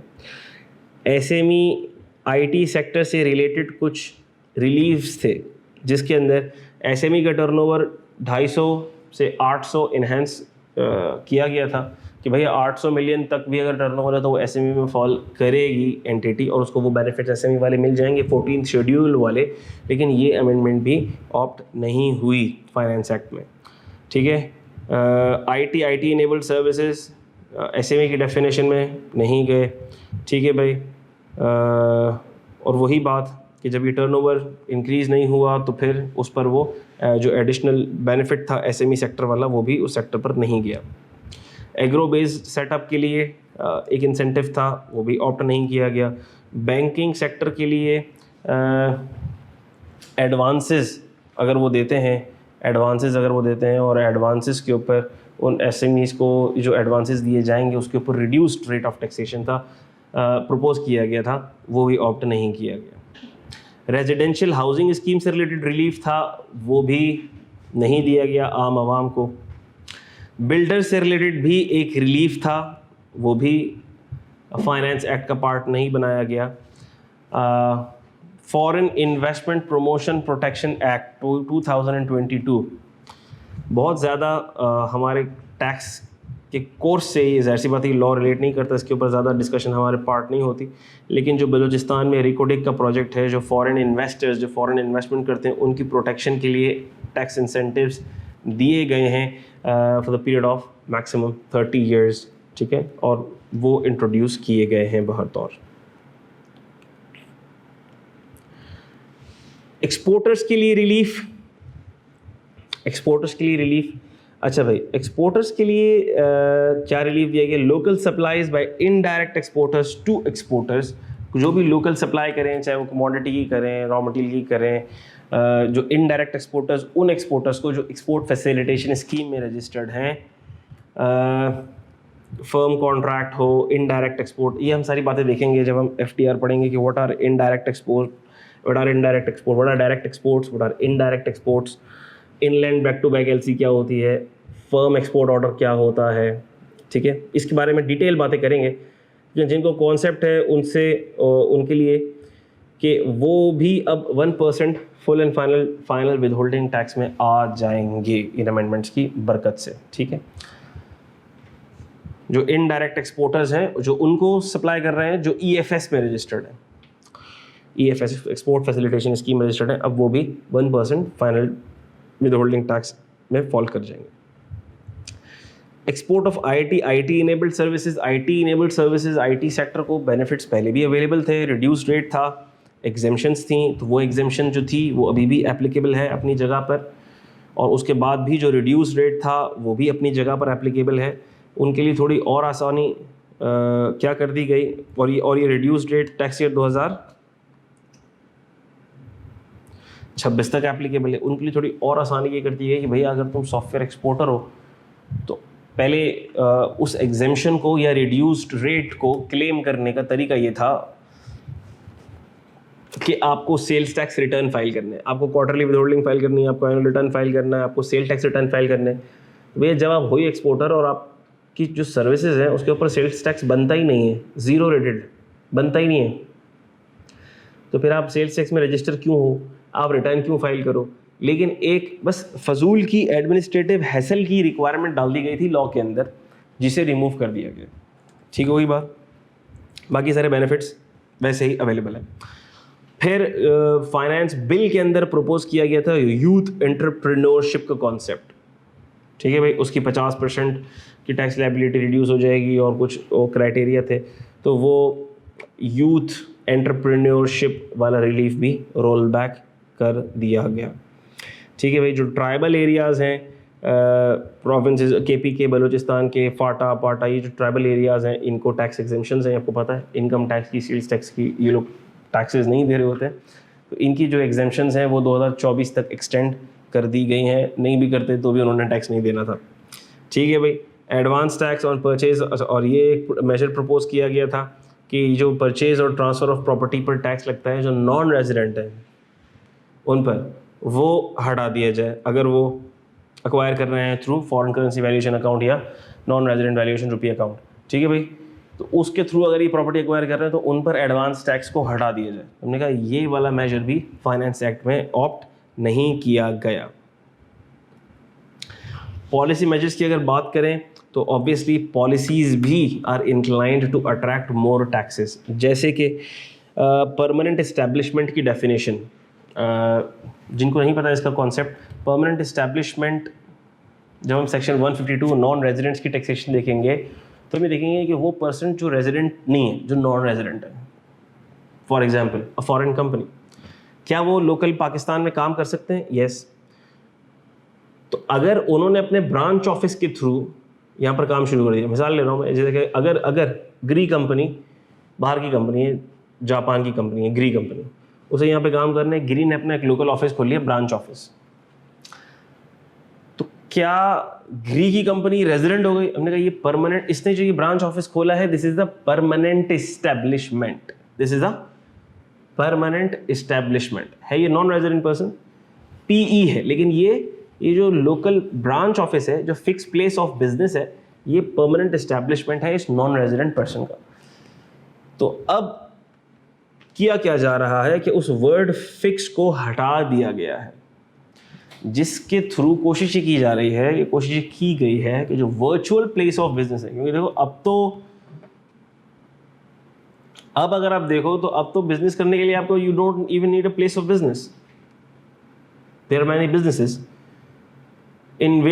एसएमई आईटी सेक्टर से रिलेटेड कुछ रिलीफ्स थे, जिसके अंदर एसएमई का टर्नओवर 250 से 800 इन्हेंस किया गया था कि भैया 800 मिलियन तक भी अगर टर्नओवर है तो वो एसएमई में फॉल करेगी एंटिटी, और उसको वो बेनिफिट्स एसएमई वाले मिल जाएंगे 14th शेड्यूल वाले। लेकिन ये अमेंडमेंट भी ऑप्ट नहीं हुई फाइनेंस एक्ट में। ठीक है, आईटी इनेबल्ड सर्विसेज एसएमई की डेफिनेशन में नहीं गए। ठीक है भाई, और वही बात कि जब ये टर्नओवर इंक्रीज़ नहीं हुआ तो फिर उस पर वो जो एडिशनल बेनिफिट था एसएमई सेक्टर वाला वो भी उस सेक्टर पर नहीं गया। एग्रो बेस्ड सेटअप के लिए एक इंसेंटिव था, वो भी ऑप्ट नहीं किया गया। बैंकिंग सेक्टर के लिए एडवांसेस अगर वो देते हैं और एडवांसेस के ऊपर उन एसएमईज़ को जो एडवांसेस दिए जाएंगे उसके ऊपर रिड्यूस्ड रेट ऑफ टैक्सेशन था, प्रपोज किया गया था, वो भी ऑप्ट नहीं किया गया। रेजिडेंशियल हाउसिंग स्कीम से रिलेटेड रिलीफ था, वो भी नहीं दिया गया आम आवाम को। बिल्डर से रिलेटेड भी एक रिलीफ था, वो भी फाइनेंस एक्ट का पार्ट नहीं बनाया गया। Foreign investment promotion protection act 2022 बहुत ज़्यादा हमारे टैक्स के कोर्स से, ये ज़ाहिर सी बात है लॉ रिलेट नहीं करता, इसके ऊपर ज़्यादा डिस्कशन हमारे पार्ट नहीं होती, लेकिन जो बलूचिस्तान में रिकोडिक का प्रोजेक्ट है, जो फॉरेन इन्वेस्टर्स जो फॉरेन इन्वेस्टमेंट करते हैं उनकी प्रोटेक्शन के लिए टैक्स इंसेंटिव्स दिए गए हैं for the period of maximum 30 years। ठीक है, और वो इंट्रोड्यूस किए गए हैं बहरतौर। एक्सपोर्टर्स के लिए रिलीफ, अच्छा भाई, एक्सपोर्टर्स के लिए क्या रिलीफ दिया गया? Local supplies by indirect exporters to exporters, जो भी लोकल सप्लाई करें, चाहे वो कमोडिटी की करें, रॉ मटेरियल की करें, जो इनडायरेक्ट एक्सपोर्टर्स, उन एक्सपोर्टर्स को जो एक्सपोर्ट फैसिलिटेशन स्कीम में रजिस्टर्ड हैं, फर्म कॉन्ट्रैक्ट हो, इनडायरेक्ट एक्सपोर्ट, ये हम सारी बातें देखेंगे जब हम FTR पढ़ेंगे कि what are indirect export, what are indirect export, what are direct exports, what are indirect exports, inland back to back LC क्या होती है, फर्म एक्सपोर्ट ऑर्डर क्या होता है, ठीक है। इसके बारे में डिटेल बातें करेंगे जिनको कॉन्सेप्ट है उनसे उनके लिए कि वो भी अब 1% full and final with holding tax में आ जाएंगे इन अमेंडमेंट्स की बरकत से, ठीक है। जो इनडायरेक्ट एक्सपोर्टर्स हैं, जो उनको सप्लाई कर रहे हैं, जो EFS में रजिस्टर्ड है, EFS एक्सपोर्ट फैसिलिटेशन स्कीम में रजिस्टर्ड है, अब वो भी 1% फाइनल विद होल्डिंग टैक्स में फॉल कर जाएंगे। Export of IT enabled services, IT sector को बेनिफिट्स पहले भी अवेलेबल थे, रिड्यूस्ड रेट था, एग्जेम्पशंस थी, तो वो एग्जेम्पशन जो थी वो अभी भी एप्लीकेबल है अपनी जगह पर, और उसके बाद भी जो रिड्यूस्ड रेट था वो भी अपनी जगह पर एप्लीकेबल है। उनके लिए थोड़ी और आसानी क्या कर दी गई, और ये रिड्यूस्ड रेट टैक्स ईयर 2026 तक एप्लीकेबल है। उनके लिए थोड़ी और आसानी ये कर दी गई कि भैया अगर तुम सॉफ्टवेयर एक्सपोर्टर हो तो पहले उस एग्जेम्पशन को या रिड्यूस्ड रेट को क्लेम करने का तरीका ये था कि आपको सेल्स टैक्स रिटर्न फाइल करना है, आपको क्वार्टरली विदहोल्डिंग फाइल करनी है, आपको एनुअल रिटर्न फाइल करना है, आपको सेल टैक्स रिटर्न फाइल करना है। तो भैया जब आप हो ही एक्सपोर्टर और आपकी जो सर्विसेज है उसके ऊपर सेल्स टैक्स बनता ही नहीं है, ज़ीरो रेटेड बनता ही नहीं है, तो फिर आप सेल्स टैक्स में रजिस्टर क्यों हो, आप रिटर्न क्यों फाइल करो। लेकिन एक बस फजूल की एडमिनिस्ट्रेटिव हैसल की रिक्वायरमेंट डाल दी गई थी लॉ के अंदर, जिसे रिमूव कर दिया गया, ठीक होगी बात। बाकी सारे बेनिफिट्स वैसे ही अवेलेबल है। फिर फाइनेंस बिल के अंदर प्रपोज किया गया था यूथ एंटरप्रेन्योरशिप का कॉन्सेप्ट, ठीक है भाई। उसकी 50% की टैक्स लायबिलिटी रिड्यूस हो जाएगी और कुछ क्राइटेरिया थे, तो वो यूथ एंटरप्रेन्योरशिप वाला रिलीफ भी रोल बैक कर दिया गया, ठीक है भाई। जो ट्राइबल एरियाज़ हैं, प्रोविंसेस KPK, बलूचिस्तान के, फाटा पाटा, ये जो ट्राइबल एरियाज़ हैं इनको टैक्स एग्जेम्पशंस हैं, आपको पता है इनकम टैक्स की, सेल्स टैक्स की, ये लोग टैक्सेस नहीं दे रहे होते हैं, तो इनकी जो एग्जेम्पशंस हैं वो 2024 तक एक्सटेंड कर दी गई हैं। नहीं भी करते तो भी उन्होंने टैक्स नहीं देना था, ठीक है भाई। एडवांस टैक्स ऑन परचेज, और ये एक मेजर प्रपोज किया गया था कि जो परचेज और ट्रांसफ़र ऑफ प्रॉपर्टी पर टैक्स लगता है जो नॉन रेजिडेंट है उन पर, वो हटा दिया जाए अगर वो एक्वायर कर रहे हैं through foreign currency valuation account या नॉन रेजिडेंट वैल्यूएशन रुपी अकाउंट, ठीक है भाई। तो उसके थ्रू अगर ये प्रॉपर्टी एक्वायर कर रहे हैं तो उन पर एडवांस टैक्स को हटा दिया जाए। हमने कहा ये वाला मेजर भी फाइनेंस एक्ट में ऑप्ट नहीं किया गया। पॉलिसी मेजर्स की अगर बात करें तो ऑब्वियसली पॉलिसीज़ भी are inclined to attract more taxes, जैसे कि परमानेंट इस्टेब्लिशमेंट की डेफिनेशन, जिनको नहीं पता इसका कॉन्सेप्ट, परमानेंट इस्टेब्लिशमेंट, जब हम सेक्शन 152 नॉन रेजिडेंट्स की टैक्सेशन देखेंगे तो हमें देखेंगे कि वो पर्सन जो रेजिडेंट नहीं है, जो नॉन रेजिडेंट है, for example a foreign company, क्या वो लोकल पाकिस्तान में काम कर सकते हैं? यस। तो अगर उन्होंने अपने ब्रांच ऑफिस के थ्रू यहाँ पर काम शुरू कर दिया, मिसाल ले रहा हूँ मैं, जैसे कि अगर ग्री कंपनी बाहर की कंपनी है, जापान की कंपनी है ग्री कंपनी, उसे यहाँ पे काम करने, गिरी ने अपना एक लोकल ऑफिस खोल लिया, ब्रांच ऑफिस, तो क्या ग्री की कंपनी रेजिडेंट हो गई? हमने कहा ये परमानेंट, इसने जो ये ब्रांच ऑफिस खोला है this is the permanent establishment, this is a permanent establishment है, ये नॉन रेजिडेंट पर्सन PE है, लेकिन ये जो लोकल ब्रांच ऑफिस है, जो फिक्स प्लेस ऑफ बिजनेस है, ये परमानेंट इस्टेब्लिशमेंट है इस नॉन रेजिडेंट पर्सन का। तो अब किया क्या जा रहा है कि उस वर्ड फिक्स को हटा दिया गया है, जिसके थ्रू कोशिश की जा रही है, ये कोशिश की गई है कि जो वर्चुअल प्लेस ऑफ बिजनेस है, क्योंकि देखो अब अगर आप देखो तो अब तो बिजनेस करने के लिए आपको you don't even need a place of business, there are many businesses in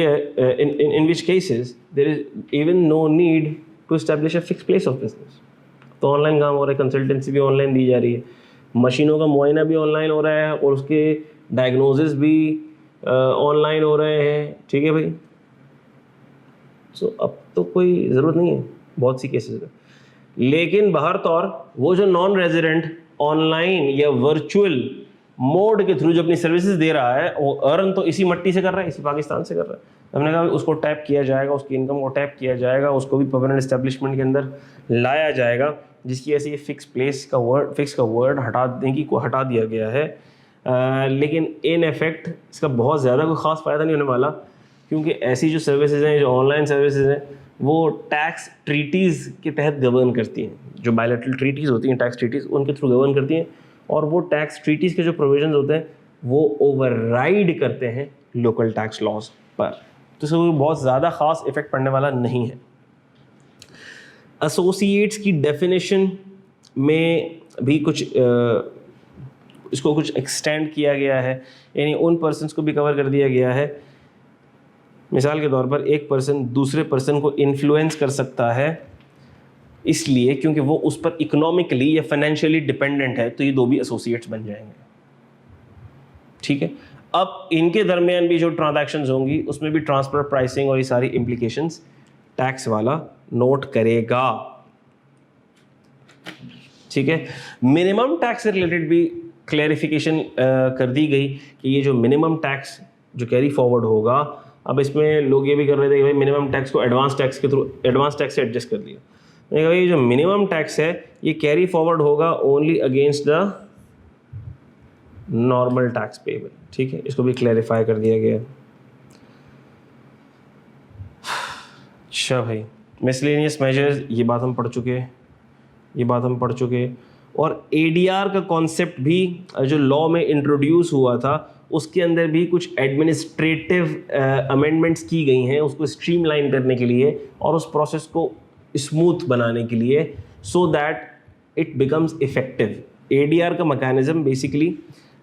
which cases there is even no need to establish a fixed place of business। तो ऑनलाइन काम हो रहा है, कंसल्टेंसी भी ऑनलाइन दी जा रही है, मशीनों का मुआयना भी ऑनलाइन हो रहा है और उसके डायग्नोसिस भी ऑनलाइन हो रहे हैं, ठीक है भाई। सो अब तो कोई ज़रूरत नहीं है बहुत सी केसेस में। लेकिन बहरतौर वो जो नॉन रेजिडेंट ऑनलाइन या वर्चुअल मोड के थ्रू जो अपनी सर्विसेज दे रहा है, वो अर्न तो इसी मट्टी से कर रहा है, इसी पाकिस्तान से कर रहा है। हमने कहा उसको टैप किया जाएगा, उसकी इनकम को टैप किया जाएगा, उसको भी परमानेंट एस्टेब्लिशमेंट के अंदर लाया जाएगा, जिसकी ऐसे ये फिक्स का वर्ड हटा दिया गया है। लेकिन इन इफेक्ट इसका बहुत ज़्यादा कोई ख़ास फ़ायदा नहीं होने वाला, क्योंकि ऐसी जो सर्विसेज हैं, जो ऑनलाइन सर्विसेज हैं, वो टैक्स ट्रीटीज़ के तहत गवर्न करती हैं। जो बायलैटरल ट्रीटीज़ होती हैं, टैक्स ट्रीटीज़, उनके थ्रू गवर्न करती हैं, और वो टैक्स ट्रीटीज़ के जो प्रोविजंस होते हैं वो ओवरराइड करते हैं लोकल टैक्स लॉज पर। तो इससे कोई बहुत ज़्यादा ख़ास इफेक्ट पड़ने वाला नहीं है। एसोसिएट्स की डेफिनेशन में भी इसको कुछ एक्सटेंड किया गया है, यानी उन पर्सन्स को भी कवर कर दिया गया है। मिसाल के तौर पर एक पर्सन दूसरे पर्सन को इन्फ्लुएंस कर सकता है, इसलिए क्योंकि वो उस पर इकोनॉमिकली या फाइनेंशियली डिपेंडेंट है, तो ये दो भी एसोसिएट्स बन जाएंगे। ठीक है, अब इनके दरमियान भी जो ट्रांजैक्शंस होंगी उसमें भी ट्रांसफर प्राइसिंग और ये सारी इम्प्लीकेशंस टैक्स वाला नोट करेगा। ठीक है, मिनिमम टैक्स से रिलेटेड भी क्लैरिफिकेशन कर दी गई कि ये जो मिनिमम टैक्स जो कैरी फॉरवर्ड होगा, अब इसमें लोग ये भी कर रहे थे कि भाई मिनिमम टैक्स को एडवांस टैक्स से एडजस्ट कर दिया। मैंने कहा भाई जो मिनिमम टैक्स है ये कैरी फॉरवर्ड होगा only against the normal tax payable. ठीक है, इसको भी क्लैरिफाई कर दिया गया। अच्छा भाई, मिसलेनियस मेजर्स, ये बात हम पढ़ चुके। और एडीआर का कॉन्सेप्ट भी जो लॉ में इंट्रोड्यूस हुआ था, उसके अंदर भी कुछ एडमिनिस्ट्रेटिव अमेंडमेंट्स की गई हैं उसको स्ट्रीमलाइन करने के लिए और उस प्रोसेस को स्मूथ बनाने के लिए, so that it becomes effective. ADR का mechanism basically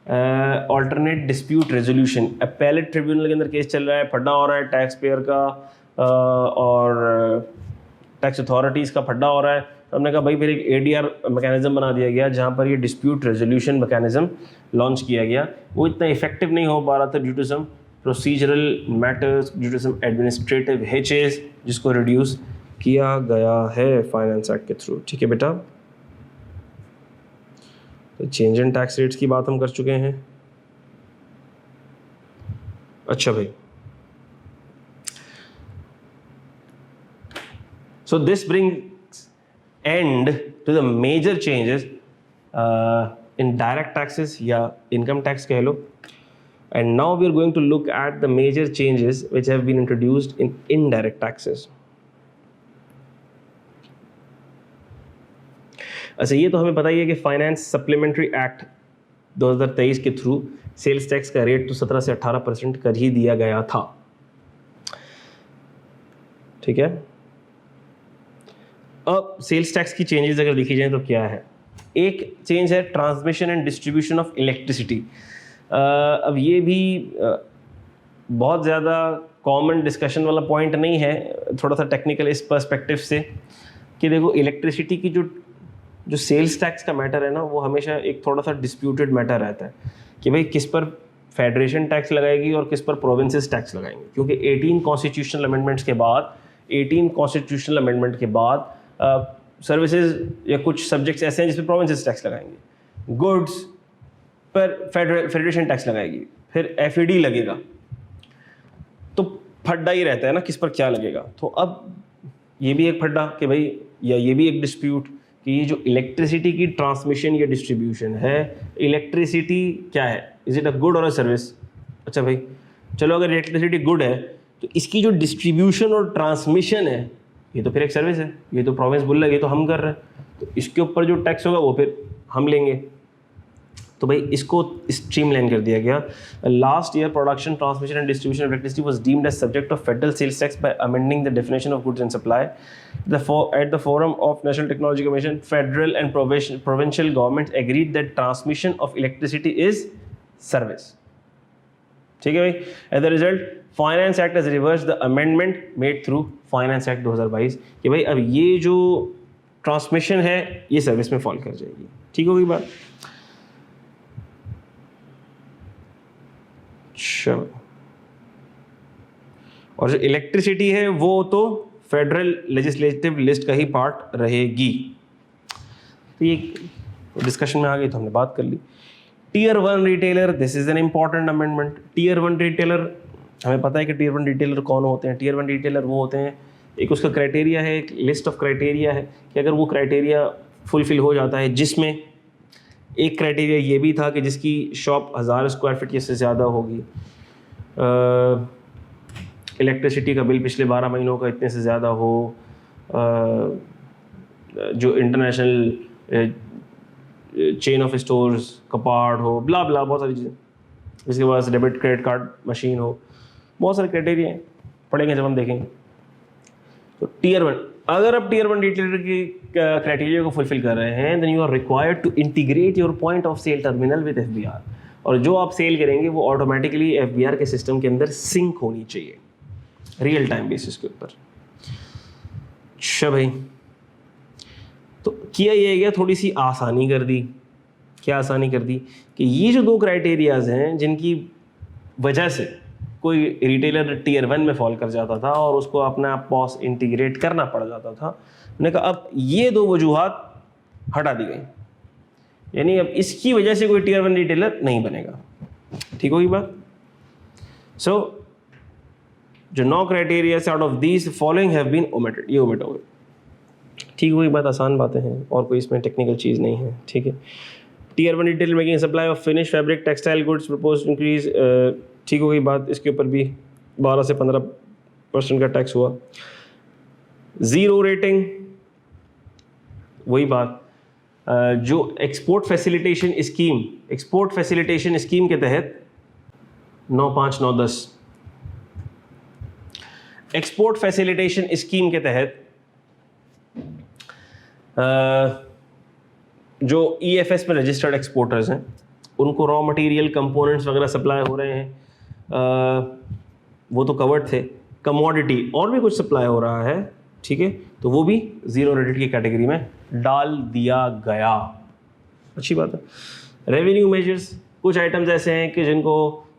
alternate dispute resolution. Appellate tribunal के अंदर केस चल रहा है, फड्डा हो रहा है टैक्स पेयर का और टैक्स अथॉरिटीज़ का फड्डा हो रहा है। तो हमने कहा भाई फिर एक एडीआर मैकेनिज्म बना दिया गया, जहाँ पर ये डिस्प्यूट रेजोल्यूशन मैकेनिज्म लॉन्च किया गया। वो इतना इफेक्टिव नहीं हो पा रहा था due to some procedural matters, due to some administrative hitches, जिसको रिड्यूस किया गया है फाइनेंस एक्ट के थ्रू। ठीक है बेटा, तो चेंज इन टैक्स रेट्स की बात हम कर चुके हैं। अच्छा भाई, so this brings end to the major changes in direct taxes या income tax कह लो, and now we are going to look at the major changes which have been introduced in indirect taxes. अच्छा, ये तो हमें पता ही है कि finance supplementary act 2023 के थ्रू सेल्स टैक्स का रेट तो 17 से 18% कर ही दिया गया था। ठीक है, अब सेल्स टैक्स की चेंजेस अगर देखी जाए तो क्या है। एक चेंज है transmission and distribution of electricity. अब ये भी बहुत ज़्यादा कॉमन डिस्कशन वाला पॉइंट नहीं है, थोड़ा सा टेक्निकल इस पर्सपेक्टिव से कि देखो इलेक्ट्रिसिटी की जो सेल्स टैक्स का मैटर है ना, वो हमेशा एक थोड़ा सा डिस्प्यूटेड मैटर रहता है कि भाई किस पर फेडरेशन टैक्स लगाएगी और किस पर प्रोविंसेस टैक्स लगाएंगे, क्योंकि 18 कॉन्स्टिट्यूशनल अमेंडमेंट के बाद सर्विसेज या कुछ सब्जेक्ट्स ऐसे हैं जिस पर प्रोविंसेस टैक्स लगाएंगे, गुड्स पर फेडरेशन टैक्स लगाएगी, फिर एफईडी लगेगा, तो फड्डा ही रहता है ना किस पर क्या लगेगा। तो अब ये भी एक फड्डा कि भाई, या ये भी एक डिस्प्यूट कि ये जो इलेक्ट्रिसिटी की ट्रांसमिशन या डिस्ट्रीब्यूशन है, इलेक्ट्रिसिटी क्या है, इज इट अ गुड और अ सर्विस। अच्छा भाई, चलो अगर इलेक्ट्रिसिटी गुड है तो इसकी जो डिस्ट्रीब्यूशन और ट्रांसमिशन है ये तो फिर एक सर्विस है, ये तो प्रोविंस बोल रहा है, ये तो हम कर रहे हैं, तो इसके ऊपर जो टैक्स होगा वो फिर हम लेंगे। तो भाई इसको स्ट्रीमलाइन कर दिया गया। Last year production, transmission and distribution of electricity was deemed as subject of federal sales tax by amending the definition of goods and supply. At the forum of National Technology Commission, federal and provincial governments agreed that transmission of electricity is service. ठीक है भाई, as a result finance act has reversed the amendment made through finance act 2022 कि भाई अब ये जो transmission है ये सर्विस में फॉल कर जाएगी। ठीक होगी बात। चलो, और जो इलेक्ट्रिसिटी है वो तो फेडरल लेजिस्लेटिव लिस्ट का ही पार्ट रहेगी। तो ये डिस्कशन में आ गई तो हमने बात कर ली। Tier 1 retailer, this is an important amendment. Tier 1 retailer, हमें पता है कि टीयर 1 रिटेलर कौन होते हैं। टीयर 1 रिटेलर वो होते हैं, एक उसका क्राइटेरिया है, एक लिस्ट ऑफ क्राइटेरिया है कि अगर वो क्राइटेरिया फुलफिल हो जाता है, जिसमें एक क्राइटेरिया ये भी था कि जिसकी शॉप 1000 स्क्वायर फीट या से ज़्यादा होगी, इलेक्ट्रिसिटी का बिल पिछले 12 महीनों का इतने से ज़्यादा हो, जो इंटरनेशनल चेन ऑफ स्टोर्स का पार्ट हो, ब्ला ब्ला, बहुत सारी चीज़ें, इसके पास डेबिट क्रेडिट कार्ड मशीन हो, बहुत सारे क्राइटेरिया हैं, पढ़ेंगे जब हम देखेंगे। तो टीयर 1, अगर आप टीयर 1 रिटेलर की क्राइटेरिया को फुलफिल कर रहे हैं, then you are required to integrate your point of sale terminal with FBR, और जो आप सेल करेंगे वो ऑटोमेटिकली एफबीआर के सिस्टम के अंदर सिंक होनी चाहिए रियल टाइम बेसिस के ऊपर। अच्छा भाई, तो किया ये गया, थोड़ी सी आसानी कर दी। क्या आसानी कर दी कि ये जो 2 क्राइटेरियाज हैं जिनकी वजह से कोई रिटेलर टीयर 1 में फॉल कर जाता था और उसको अपना पॉस इंटीग्रेट करना पड़ जाता था, मैंने कहा अब ये 2 वजूहात हटा दी गई, यानी अब इसकी वजह से कोई टीयर 1 रिटेलर नहीं बनेगा। ठीक होगी बात। सो जो 9 criteria out of these following have been omitted, ये ओमिट हो गए। ठीक होगी बात, आसान बातें हैं और कोई इसमें टेक्निकल चीज़ नहीं है। ठीक है। Tier 1 retail making supply of finish fabric textile goods propose increase, ठीक हो गई बात, इसके ऊपर भी 12 से 15% का टैक्स हुआ। 0 रेटिंग, वही बात, जो एक्सपोर्ट फैसिलिटेशन स्कीम के तहत 9/5, 9/10 एक्सपोर्ट फैसिलिटेशन स्कीम के तहत जो EFS में रजिस्टर्ड एक्सपोर्टर्स हैं उनको रॉ मटेरियल कंपोनेंट्स वगैरह सप्लाई हो रहे हैं, वो तो कवर्ड थे। कमोडिटी और भी कुछ सप्लाई हो रहा है, ठीक है, तो वो भी 0 रेटेड की कैटेगरी में डाल दिया गया। अच्छी बात है। रेवेन्यू मेजर्स, कुछ आइटम्स ऐसे हैं कि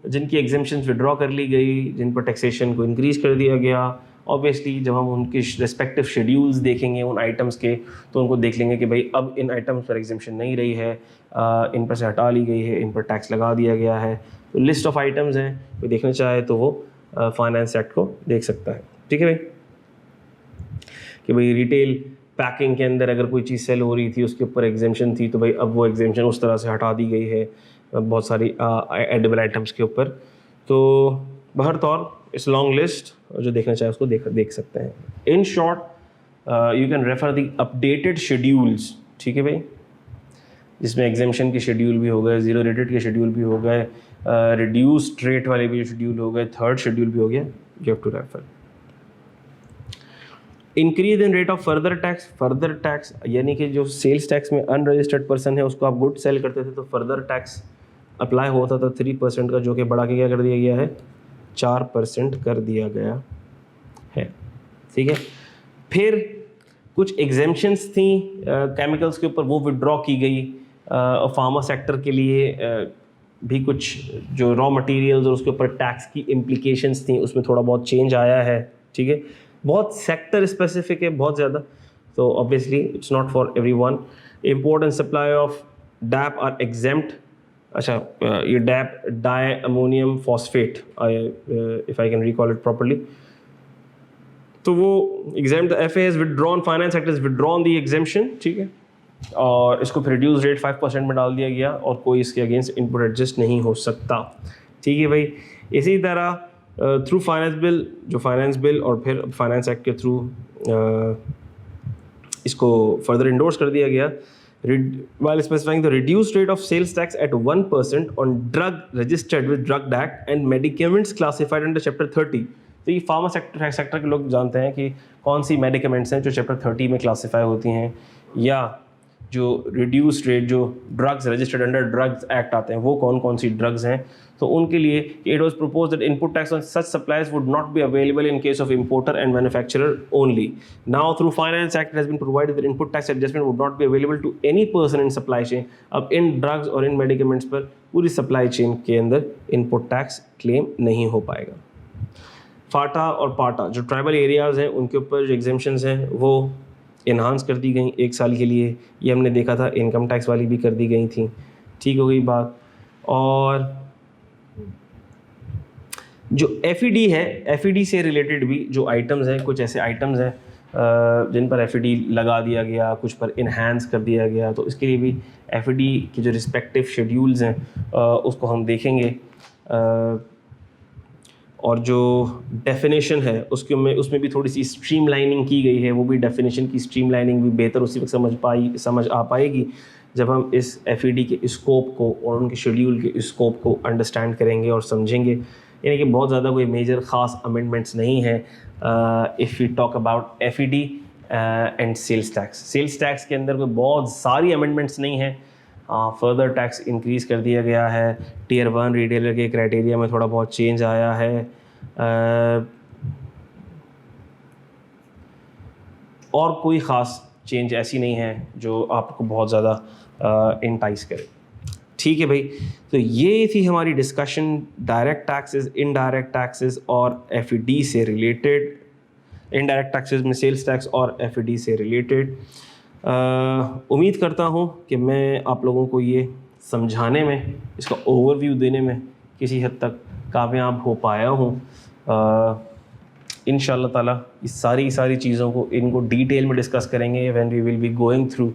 जिनकी एग्जेम्पशंस विड्रॉ कर ली गई, जिन पर टैक्सेशन को इंक्रीज कर दिया गया। ऑब्वियसली जब हम उनके रेस्पेक्टिव शेड्यूल्स देखेंगे उन आइटम्स के, तो उनको देख लेंगे कि भाई अब इन आइटम्स पर एग्जेम्पशन नहीं रही है, इन पर से हटा ली गई है, इन पर टैक्स लगा दिया गया है। तो लिस्ट ऑफ आइटम्स हैं, कोई देखना चाहे तो वो फाइनेंस एक्ट को देख सकता है। ठीक है भाई, कि भाई रिटेल पैकिंग के अंदर अगर कोई चीज़ सेल हो रही थी उसके ऊपर एग्जेम्पशन थी, तो भाई अब वो एग्जेम्पशन उस तरह से हटा दी गई है बहुत सारी एडिबल आइटम्स के ऊपर। तो बहरतौर इस लॉन्ग लिस्ट जो देखना चाहे उसको देख सकते हैं। In short you can refer the updated schedules, ठीक है भाई, जिसमें एग्जेम्पशन के शेड्यूल भी हो गए, 0 रेटेड के शेड्यूल भी हो गए, रिड्यूस्ड रेट वाले भी शेड्यूल हो गए, 3rd शेड्यूल भी हो गया, you have to refer. Increase in rate of further tax, यानी कि जो सेल्स टैक्स में अनरजिस्टर्ड पर्सन है उसको आप गुड सेल करते थे तो फर्दर टैक्स अप्लाई होता था 3% का, जो कि बढ़ा के क्या कर दिया गया है, 4% कर दिया गया है। ठीक है। फिर कुछ एग्जेम्पशंस थी केमिकल्स के ऊपर, वो विड्रॉ की गई। फार्मा सेक्टर के लिए भी कुछ जो रॉ मटेरियल्स और उसके ऊपर टैक्स की इम्प्लीकेशंस थी, उसमें थोड़ा बहुत चेंज आया है। ठीक है, बहुत सेक्टर स्पेसिफिक है, बहुत ज़्यादा, तो obviously it's not for everyone. Import and supply of DAP are exempt. अच्छा, ये DAP diammonium phosphate, if I can recall it properly, तो वो exempt, FA has withdrawn, finance act has withdrawn the exemption. ठीक है, और इसको फिर reduce rate 5% में डाल दिया गया और कोई इसके अगेंस्ट इनपुट एडजस्ट नहीं हो सकता। ठीक है भाई। इसी तरह थ्रू फाइनेंस बिल, जो फाइनेंस बिल और फिर फाइनेंस एक्ट के थ्रू इसको फर्दर इंडोर्स कर दिया गया, while specifying the reduced rate of sales tax at 1% on drug registered with Drug Act and medicaments classified under Chapter 30। तो ये फार्मा सेक्टर के लोग जानते हैं कि कौन सी मेडिकमेंट्स हैं जो Chapter 30 में क्लासीफाई होती हैं, या जो रिड्यूस्ड रेट जो drugs registered under drugs act आते हैं वो कौन कौन सी ड्रग्स हैं। तो उनके लिए it was proposed that input tax on such supplies would not be available in case of importer and manufacturer only. Now through finance act has been provided that input tax adjustment would not be available to any person in supply chain. अब in drugs और इन मेडिकमेंट्स पर पूरी supply chain के अंदर input tax claim नहीं हो पाएगा। फाटा और पाटा जो ट्राइबल एरियाज़ हैं उनके ऊपर जो एग्जेम्पशंस हैं वो इन्हांस कर दी गई 1 साल के लिए। ये हमने देखा था, इनकम टैक्स वाली भी कर दी गई थी। ठीक हो गई बात। और जो FED है, FED से रिलेटेड भी जो आइटम्स हैं, कुछ ऐसे आइटम्स हैं जिन पर FED लगा दिया गया, कुछ पर इन्हांस कर दिया गया, तो इसके लिए भी FED के जो रिस्पेक्टिव शेड्यूल्स हैं उसको हम देखेंगे। और जो डेफिनेशन है उसमें भी थोड़ी सी स्ट्रीमलाइनिंग की गई है। वो भी डेफिनेशन की स्ट्रीमलाइनिंग भी बेहतर उसी वक्त समझ आ पाएगी जब हम इस FED के स्कोप को और उनके शेड्यूल के स्कोप को अंडरस्टैंड करेंगे और समझेंगे। यानी कि बहुत ज़्यादा कोई मेजर ख़ास अमेंडमेंट्स नहीं है if we talk about FED and sales tax के अंदर कोई बहुत सारी अमेंडमेंट्स नहीं है। फर्दर टैक्स इंक्रीज़ कर दिया गया है। टियर 1 रिटेलर के क्राइटेरिया में थोड़ा बहुत चेंज आया है। और कोई ख़ास चेंज ऐसी नहीं है जो आपको बहुत ज़्यादा इंटाइस करे। ठीक है भाई, तो ये थी हमारी discussion direct taxes, indirect taxes और FED से रिलेटेड। इनडायरेक्ट टैक्सेस में सेल्स टैक्स और FED से रिलेटेड। उम्मीद करता हूँ कि मैं आप लोगों को ये समझाने में, इसका ओवरव्यू देने में किसी हद तक कामयाब हो पाया हूँ। इंशाअल्लाह ताला इस सारी चीज़ों को इनको डिटेल में डिस्कस करेंगे when we will be going through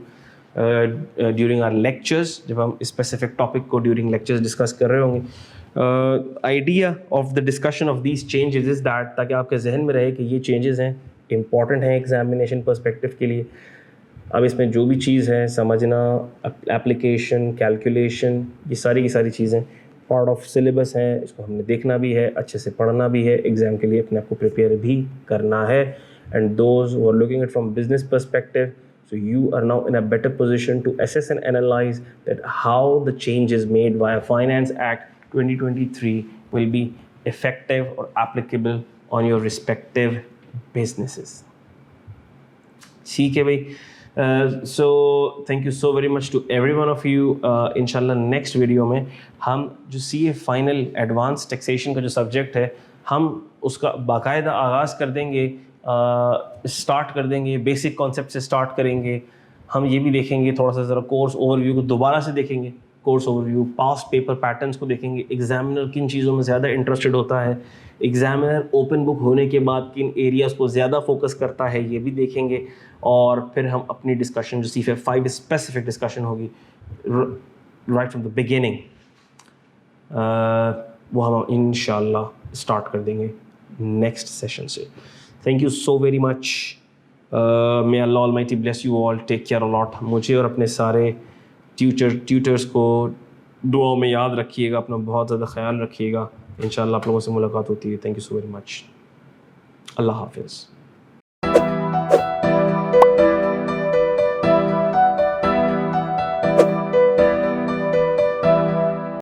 during our lectures, जब हम स्पेसिफिक टॉपिक को ड्यूरिंग लेक्चर्स डिस्कस कर रहे होंगे। Idea of the discussion of these changes is that, ताकि आपके जहन में रहे कि ये चेंजेस हैं, इंपॉर्टेंट हैं एग्जामिनेशन पर्सपेक्टिव के लिए। अब इसमें जो भी चीज़ है समझना, एप्लीकेशन, कैलकुलेशन, ये सारी की सारी चीज़ें पार्ट ऑफ सिलेबस हैं। इसको हमने देखना भी है, अच्छे से पढ़ना भी है, एग्ज़ाम के लिए अपने आप को प्रिपेयर भी करना है। And those who are looking it from business perspective, so you are now in a better position to assess and analyze that how the changes made via Finance Act 2023 will be effective or applicable on your respective businesses. ठीक है भाई। So thank you so very much to every one of you. इंशाल्लाह next video में हम जो CA final advance taxation का जो subject है, हम उसका बाकायदा आगाज़ कर देंगे, स्टार्ट कर देंगे, बेसिक कॉन्सेप्ट से स्टार्ट करेंगे। हम ये भी देखेंगे, थोड़ा सा ज़रा कोर्स ओवरव्यू को दोबारा से देखेंगे, course overview, past paper patterns को देखेंगे, एग्जामिनर किन चीज़ों में ज़्यादा इंटरेस्टेड होता है, एग्जामिनर ओपन बुक होने के बाद किन एरियाज़ को ज़्यादा फोकस करता है, ये भी देखेंगे। और फिर हम अपनी डिस्कशन जो CFA 5 स्पेसिफिक डिस्कशन होगी राइट फ्रॉम द बिगिनिंग, वो हम इंशाल्लाह स्टार्ट कर देंगे नेक्स्ट सेशन से। Thank you so very much. May Allah Almighty bless you all. Take care a lot. मुझे और अपने सारे ट्यूटर्स को दुआओं में याद रखिएगा, अपना बहुत ज़्यादा ख्याल रखिएगा। इंशाल्लाह आप लोगों से मुलाकात होती है। Thank you so very much. अल्लाह हाफिज़।